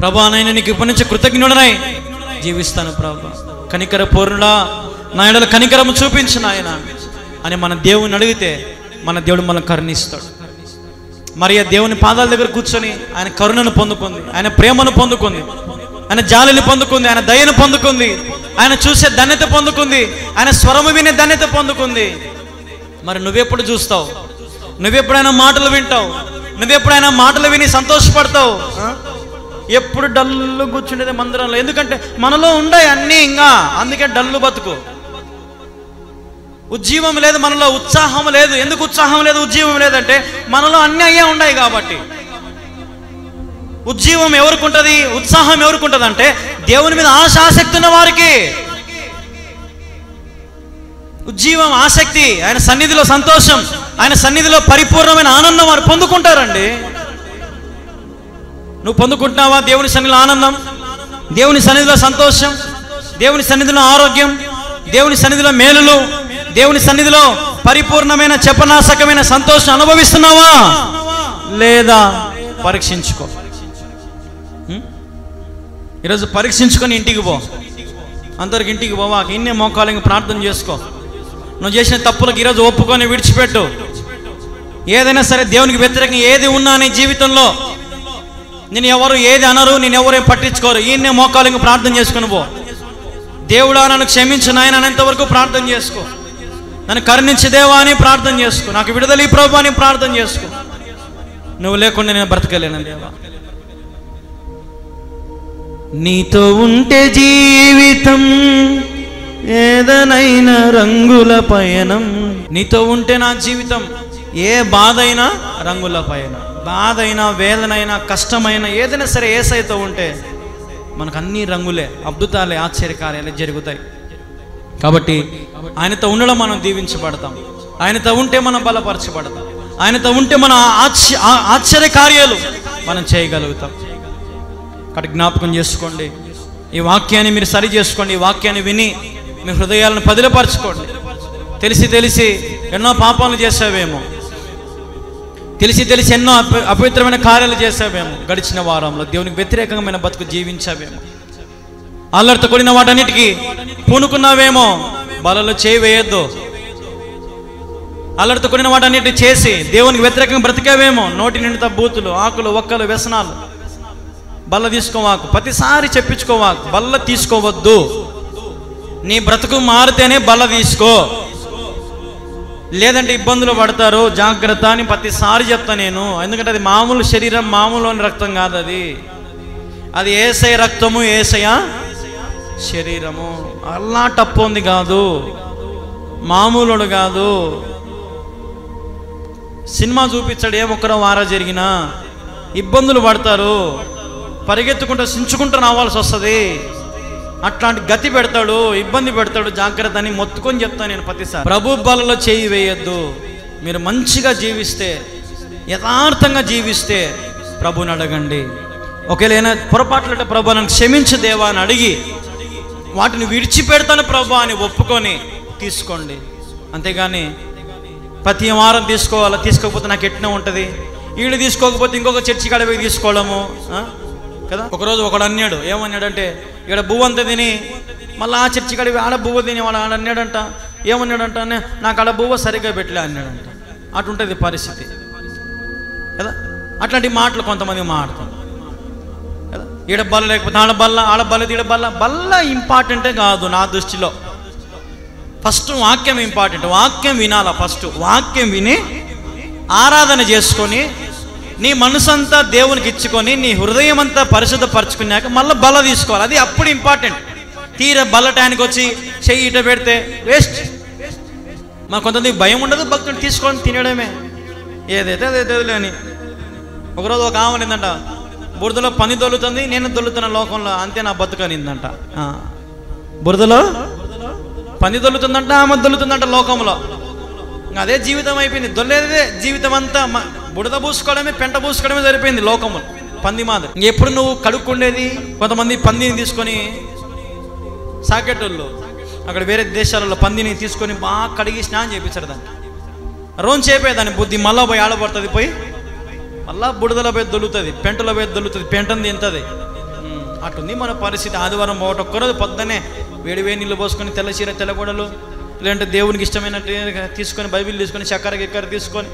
ప్రభు నేను నీకు ఇప్పటి నుంచి కృతజ్ఞుడనై జీవిస్తాను ప్రభు, కనికర పూర్ణుడా నా ఎడల కనికరము చూపించు నాయన అని మన దేవుని అడిగితే మన దేవుడు మనం కరుణిస్తాడు. మరి దేవుని పాదాల దగ్గర కూర్చొని ఆయన కరుణను పొందుకుంది, ఆయన ప్రేమను పొందుకుంది, ఆయన జాలిని పొందుకుంది, ఆయన దయను పొందుకుంది, ఆయన చూసే ధన్యత పొందుకుంది, ఆయన స్వరము వినే ధన్యత పొందుకుంది. మరి నువ్వెప్పుడు చూస్తావు? నువ్వెప్పుడైనా మాటలు వింటావు? నువ్వెప్పుడైనా మాటలు విని సంతోషపడతావు? ఎప్పుడు డల్లు కూర్చుండేది మందిరంలో. ఎందుకంటే మనలో ఉండే అన్నీ ఇంకా, అందుకే డల్లు బతుకు. ఉజ్జీవం లేదు మనలో, ఉత్సాహం లేదు. ఎందుకు ఉత్సాహం లేదు, ఉజ్జీవం లేదంటే మనలో అన్నీ అయ్యే ఉన్నాయి కాబట్టి. ఉజ్జీవం ఎవరికి ఉంటుంది, ఉత్సాహం ఎవరికి ఉంటుంది అంటే దేవుని మీద ఆశ, ఆసక్తి ఉన్న వారికి. ఉజ్జీవం, ఆసక్తి, ఆయన సన్నిధిలో సంతోషం, ఆయన సన్నిధిలో పరిపూర్ణమైన ఆనందం వారు పొందుకుంటారండి. నువ్వు పొందుకుంటున్నావా దేవుని సన్నిధిలో ఆనందం, దేవుని సన్నిధిలో సంతోషం, దేవుని సన్నిధిలో ఆరోగ్యం, దేవుని సన్నిధిలో మేలులు, దేవుని సన్నిధిలో పరిపూర్ణమైన చెప్పనాశకమైన సంతోషం అనుభవిస్తున్నావా లేదా? పరీక్షించుకో. ఈరోజు పరీక్షించుకొని ఇంటికి పో. అందరికి ఇంటికి పోవా, ఇన్నే మోకాలు ప్రార్థన చేసుకో. నువ్వు చేసిన తప్పులకు ఈరోజు ఒప్పుకొని విడిచిపెట్టు. ఏదైనా సరే దేవునికి వ్యతిరేకంగా ఏది ఉన్నా నీ జీవితంలో నేను ఎవరు ఏది అనరు, నేను ఎవరేం పట్టించుకోరు. ఈయన్నే మోకాలు ప్రార్థన చేసుకుని పో. దేవుడా నన్ను క్షమించు నాయన అనేంతవరకు ప్రార్థన చేసుకో. నన్ను కరుణించి దేవా అని ప్రార్థన చేసుకో. నాకు విడుదల ఈ ప్రభు అని ప్రార్థన చేసుకో. నువ్వు లేకుండా నేను బ్రతకలేను దేవా. నీతో ఉంటే జీవితం ఏదనైనా రంగుల పయనం. నీతో ఉంటే నా జీవితం ఏ బాధ అయినా రంగుల పయనం. బాధ అయినా వేదనైనా కష్టమైన ఏదైనా సరే యేసయ్యతో ఉంటే మనకు అన్ని రంగులే, అద్భుతాలే, ఆశ్చర్యకార్యాలే జరుగుతాయి. కాబట్టి ఆయనతో ఉండడం మనం దీవించబడతాం. ఆయనతో ఉంటే మనం బలపరచబడతాం. ఆయనతో ఉంటే మన ఆశ్చర్యకార్యాలు మనం చేయగలుగుతాం. కాబట్టి జ్ఞాపకం చేసుకోండి, ఈ వాక్యాన్ని మీరు సరి చేసుకోండి. ఈ వాక్యాన్ని విని మీ హృదయాలను పదిలపరచుకోండి. తెలిసి ఎన్నో పాపాలు చేసావేమో, తెలిసి ఎన్నో అపవిత్రమైన కార్యాలు చేసావేమో. గడిచిన వారంలో దేవునికి వ్యతిరేకమైన బతుకు జీవించావేమో. అల్లరితో కూడిన వాటన్నిటికీ పూనుకున్నావేమో. బలలో చేయి వేయొద్దు. అల్లరితో కూడిన వాటన్నిటిని చేసి దేవునికి వ్యతిరేకంగా బ్రతికావేమో. నోటి నిండుతా బూతులు, ఆకులు, ఒక్కలు, వ్యసనాలు. బల్ల తీసుకోవాకు, ప్రతిసారి చెప్పించుకోవాకు. బల్ల తీసుకోవద్దు. నీ బ్రతుకు మారితేనే బల్ల తీసుకో, లేదంటే ఇబ్బందులు పడతారు. జాగ్రత్త అని ప్రతిసారి చెప్తా నేను. ఎందుకంటే అది మామూలు శరీరం, మామూలుని రక్తం కాదు. అది యేసయ్య రక్తము, యేసయ్య శరీరము. అల్లా టప్పు ఉంది కాదు, మామూలుడు కాదు. సినిమా చూపించాడు, ఏ ఒక్కరో వారా జరిగినా ఇబ్బందులు పడతారు. పరిగెత్తుకుంటూ సించుకుంటూ రావాల్సి వస్తుంది. అట్లాంటి గతి పెడతాడు, ఇబ్బంది పెడతాడు. జాగ్రత్త అని మొత్తుకొని చెప్తాను నేను ప్రతిసారి. ప్రభు బలలో చేయి వేయొద్దు. మీరు మంచిగా జీవిస్తే, యథార్థంగా జీవిస్తే ప్రభుని అడగండి. ఒకవేళ ఏమైనా పొరపాట్లంటే ప్రభు నన్ను క్షమించు దేవా అని అడిగి వాటిని విడిచిపెడతాను ప్రభు అని ఒప్పుకొని తీసుకోండి. అంతేగాని ప్రతి వారం తీసుకోవాలా, తీసుకోకపోతే నాకు ఎట్లా ఉంటుంది, వీళ్ళు తీసుకోకపోతే ఇంకొక చర్చి కాడ పోయి తీసుకోవడము కదా. ఒకరోజు ఒకడు అన్నాడు, ఏమన్నాడంటే, ఇక్కడ బువ్వ అంతా తిని మళ్ళీ ఆ చర్చి కాడ ఆడ బువ్వ తిని వాడు ఆడ అన్నాడంట. ఏమన్నాడంట, నాకు ఆడ బువ్వ సరిగ్గా పెట్టలే అన్నాడంట. అటుంటుంది పరిస్థితి కదా. అట్లాంటి మాటలు కొంతమంది మాట్లాడతారు కదా. ఈడ బల్ల లేకపోతే ఆడ బల్ల, ఆడ బల్ల ఈడ బల్ల. బల్ల ఇంపార్టెంటే కాదు నా దృష్టిలో. ఫస్ట్ వాక్యం ఇంపార్టెంట్. వాక్యం వినాలా. ఫస్ట్ వాక్యం విని ఆరాధన చేసుకొని నీ మనసంతా దేవునికి ఇచ్చుకొని నీ హృదయం అంతా పరిశుద్ధపరచుకున్నాక మళ్ళీ బల్ల తీసుకోవాలి. అది అప్పుడు ఇంపార్టెంట్. తీర బల్ల టైంకి వచ్చి చెయ్యి ఇట పెడితే వేస్ట్. మాకు కొంతమంది భయం ఉండదు, భక్తుని తీసుకొని తినడమే, ఏదైతే అదే అని. ఒకరోజు ఒక ఆమె నిందంట, బురదలో పని దొల్లుతుంది, నేను దొల్లుతున్న లోకంలో, అంతే నా బతుకనిందంట. బురదలో పని దొల్లుతుందంట, ఆమె దొల్లుతుందంట లోకంలో. అదే జీవితం అయిపోయింది. దొల్లేదే జీవితం అంతా. బుడద పూసుకోవడమే, పెంట పూసుకోవడమే సరిపోయింది లోకము. పంది మాదిరి. ఎప్పుడు నువ్వు కడుక్కుండేది? కొంతమంది పందిని తీసుకొని, సాకెటోళ్ళు అక్కడ వేరే దేశాలలో పందిని తీసుకొని బాగా కడిగి స్నానం చేయించారు. దాన్ని రోజు చేపేదాన్ని బుద్ధి మళ్ళా పోయి ఆడబడుతుంది, పోయి మళ్ళా బుడదలో పోయి దొల్లుతుంది, పెంటలో పోయి దొల్లుతుంది, పెంటను తింటుంది. అటుంది మన పరిస్థితి. ఆదివారం ఒక్కరోజు పొద్దున్నే వేడి నీళ్ళు పోసుకొని, తెల్ల చీర, తెల్లగొడలు, లేదంటే దేవునికి ఇష్టమైనట్టు తీసుకొని, బైబిల్ తీసుకొని, చక్కెర తీసుకొని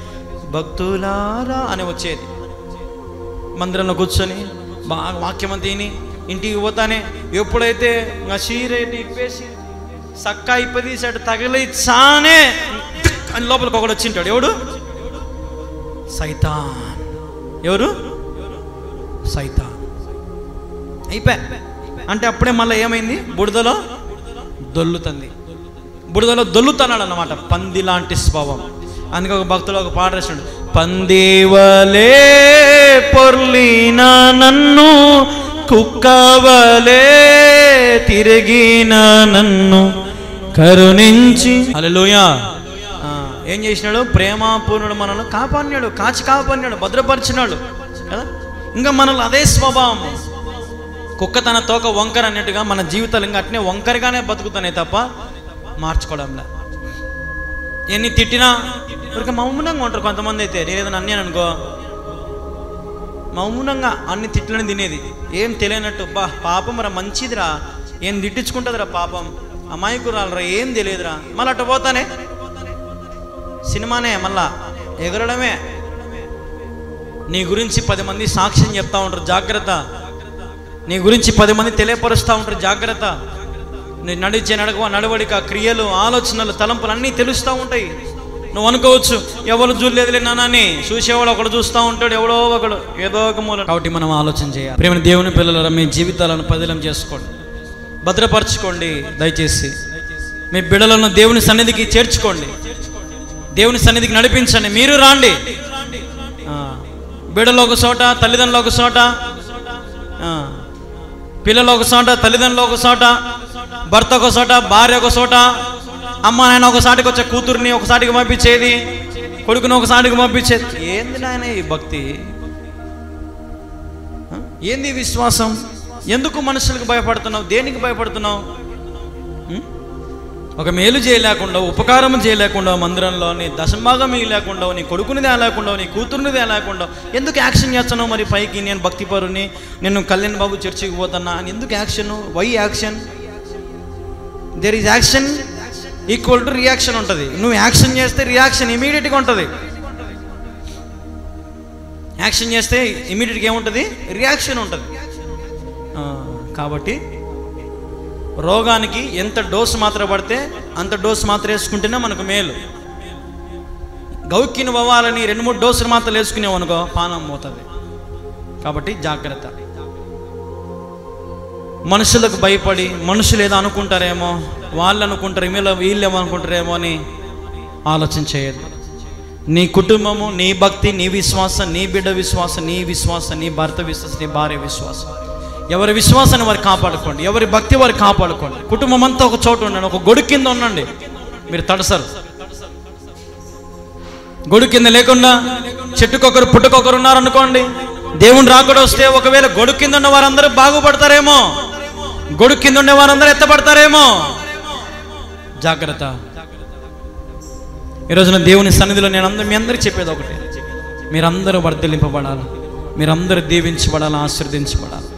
భక్తులారా అని వచ్చేది. మందిరంలో కూర్చొని బాగా వాక్యం తిని ఇంటికి పోతానే ఎప్పుడైతే చీరేటి ఇప్పేసి సక్కా ఇప్పదీసాడు తగిలిచానే అని లోపలికి ఒకడు వచ్చింటాడు. ఎవడు? సైతాన్. ఎవరు? సైతాన్. అయిపోయా అంటే అప్పుడే మళ్ళీ ఏమైంది? బుడదలో దొల్లుతుంది. బుడదలో దొల్లుతున్నాడు అన్నమాట. పంది లాంటి స్వభావం. అందుకే ఒక భక్తులు ఒక పాట రాశాడు, పందివలే పొర్లిన నన్ను, కుక్కవలే తిరిగిన నన్ను కరుణించి. హల్లెలూయా. ఏం చేసినాడు? ప్రేమపూర్ణుడు మనల్ని కాపాడినాడు, కాచి కాపాడినాడు, భద్రపరిచినాడు కదా. ఇంకా మనల్ని అదే స్వభావం. కుక్క తన తోక వంకర అన్నట్టుగా మన జీవితాలు ఇంకా అట్నే వంకరగానే బతుకుతున్నాయి తప్ప మార్చుకోవడంలే. ఎన్ని తిట్టినా ఊరికే మౌనంగా ఉంటారు కొంతమంది. అయితే నేనేదైనా అన్నాను అనుకో, మౌనంగా అన్ని తిట్లని తినేది, ఏం తెలియనట్టు. పాపం రా, మంచిదిరా, ఏం తిట్టించుకుంటుందిరా పాపం, అమాయకురాలరా, ఏం తెలియదురా. మళ్ళీ అటు పోతానే సినిమానే, మళ్ళా ఎగరడమే. నీ గురించి 10 మంది సాక్ష్యం చెప్తా ఉంటారు, జాగ్రత్త. నీ గురించి 10 మంది తెలియపరుస్తూ ఉంటారు, జాగ్రత్త. నీ నడిచే నడవడిక, క్రియలు, ఆలోచనలు, తలంపులు అన్నీ తెలుస్తూ ఉంటాయి. నువ్వు అనుకోవచ్చు ఎవరు చూడలేదులే నాన్నని, చూసేవాడు ఒకడు చూస్తూ ఉంటాడు, ఎవడో ఒకడు ఏదో ఒక మూలం. కాబట్టి మనం ఆలోచన చేయాలి. ప్రేమ దేవుని పిల్లల మీ జీవితాలను పదిలం చేసుకోండి, భద్రపరచుకోండి. దయచేసి మీ బిడ్డలను దేవుని సన్నిధికి చేర్చుకోండి, దేవుని సన్నిధికి నడిపించండి. మీరు రాండి. బిడ్డలు ఒక చోట, తల్లిదండ్రులు ఒక చోట, పిల్లలు ఒక చోట, తల్లిదండ్రులు ఒక చోట, భర్త ఒక చోట, భార్య ఒక చోట, అమ్మ నాయన ఒకసాటికి వచ్చే కూతుర్ని ఒకసాటికి పంపించేది, కొడుకుని ఒకసాటికి పంపించేది. ఏంది నాయన ఈ భక్తి, ఏంది విశ్వాసం? ఎందుకు మనుషులకు భయపడుతున్నావు? దేనికి భయపడుతున్నావు? ఒక మేలు చేయలేకుండా, ఉపకారం చేయలేకుండా, మందిరంలో నీ దశభాగం లేకుండా, నీ కొడుకుని తేలేకుండా, నీ కూతుర్ని తేలేకుండా ఎందుకు యాక్షన్ చేస్తున్నావు? మరి పైకి నేను భక్తి పరుని, నేను కళ్యాణ్ బాబు చర్చికి పోతున్నా అని ఎందుకు action? Why action? There is action equal to reaction ఉంటుంది. నువ్వు యాక్షన్ చేస్తే రియాక్షన్ ఇమీడియట్గా ఉంటుంది. యాక్షన్ చేస్తే ఇమీడియట్గా ఏముంటుంది? రియాక్షన్ ఉంటుంది. కాబట్టి రోగానికి ఎంత డోసు మాత్రం పడితే అంత డోసు మాత్రం వేసుకుంటేనే మనకు మేలు. గౌక్కిని పోవాలని 2-3 డోసులు మాత్రం వేసుకునేవనుకో పానం పోతుంది. కాబట్టి జాగ్రత్త. మనుషులకు భయపడి, మనుషులు ఏదో అనుకుంటారేమో, వాళ్ళు అనుకుంటారు, వీళ్ళు ఏమనుకుంటారేమో అని ఆలోచన చేయదు. నీ కుటుంబము, నీ భక్తి, నీ విశ్వాసం, నీ బిడ్డ విశ్వాసం, నీ విశ్వాసం, నీ భర్త విశ్వాసం, నీ భార్య విశ్వాసం, ఎవరి విశ్వాసాన్ని వారు కాపాడుకోండి, ఎవరి భక్తి వారు కాపాడుకోండి. కుటుంబం అంతా ఒక చోట ఉండండి, ఒక గొడుగు కింద ఉండండి. మీరు తడసరు. గొడుగు కింద లేకుండా చెట్టుకొకరు పుట్టుకొకరు ఉన్నారనుకోండి, దేవుని రాకడ వస్తే ఒకవేళ గొడుగు కింద ఉన్న వారందరూ బాగుపడతారేమో, గొడుగు కింద ఉండే వారందరూ ఎత్తపడతారేమో. జాగ్రత్త. ఈరోజున దేవుని సన్నిధిలో నేను మీ అందరికీ చెప్పేది ఒకటి, మీరందరూ వర్ధిల్లింపబడాలి, మీరందరూ దీవించబడాలి, ఆశీర్వదించబడాలి.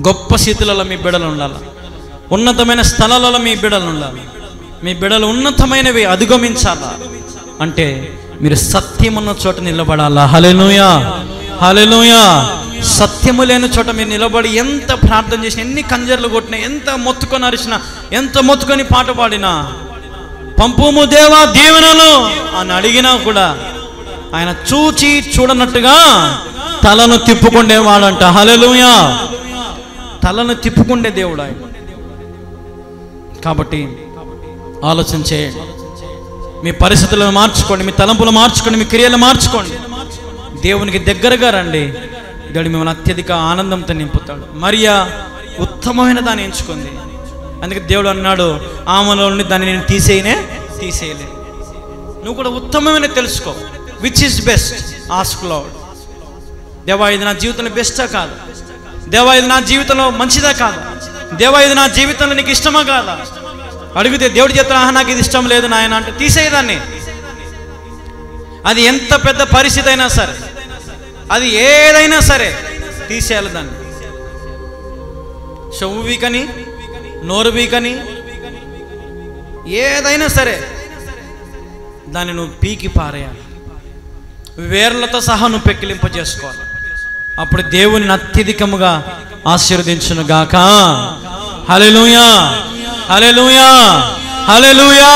గొప్ప స్థితులలో మీ బిడ్డలు ఉండాలి, ఉన్నతమైన స్థలాలలో మీ బిడ్డలు ఉండాలి. మీ బిడ్డలు ఉన్నతమైనవి అధిగమించాలా అంటే మీరు సత్యం ఉన్న చోట నిలబడాలా. హల్లెలూయా, హల్లెలూయా. సత్యము లేని చోట మీరు నిలబడి ఎంత ప్రార్థన చేసినా, ఎన్ని కంజర్లు కొట్టినా, ఎంత మొత్తుకొని అరిచినా, ఎంత మొత్తుకొని పాట పాడినా, పంపుము దేవా దీవెనలు అని అడిగినా కూడా ఆయన చూచి చూడనట్టుగా తలను తిప్పుకుండేవాడంట. హల్లెలూయా. తలను తిప్పుకుండే దేవుడు ఆయన. కాబట్టి ఆలోచన చేయండి, మీ పరిస్థితులను మార్చుకోండి, మీ తలంపులు మార్చుకోండి, మీ క్రియలు మార్చుకోండి. దేవునికి దగ్గరగా రండి. దేవుడు మిమ్మల్ని అత్యధిక ఆనందంతో నింపుతాడు. మరియా ఉత్తమమైన దాన్ని ఎంచుకుంది. అందుకే దేవుడు అన్నాడు, ఆమెలో నుండి దాన్ని నేను తీసేయలే. నువ్వు కూడా ఉత్తమమైన తెలుసుకో. Which is best? Ask lord. దేవా ఇది నా జీవితంలో బెస్టా కాదు? దేవా ఇది నా జీవితంలో మంచిదా కాదు? దేవా ఇది నా జీవితంలో నీకు ఇష్టమా కాదా? అడిగితే దేవుడు చెప్తాను, నాకు ఇది ఇష్టం లేదు నాయన అంటే తీసేయదాన్ని. అది ఎంత పెద్ద పరిస్థితి అయినా సరే, అది ఏదైనా సరే తీసేయాలి దాన్ని. చెవు వీకని, నోరు వీకని, ఏదైనా సరే దాన్ని నువ్వు పీకి పారేయాలి. వేర్లతో సహా నువ్వు పెక్కిలింప చేసుకోవాలి. అప్పుడు దేవుని అత్యధికముగా ఆశీర్వదించును గాక. హల్లెలూయా, హల్లెలూయా, హల్లెలూయా.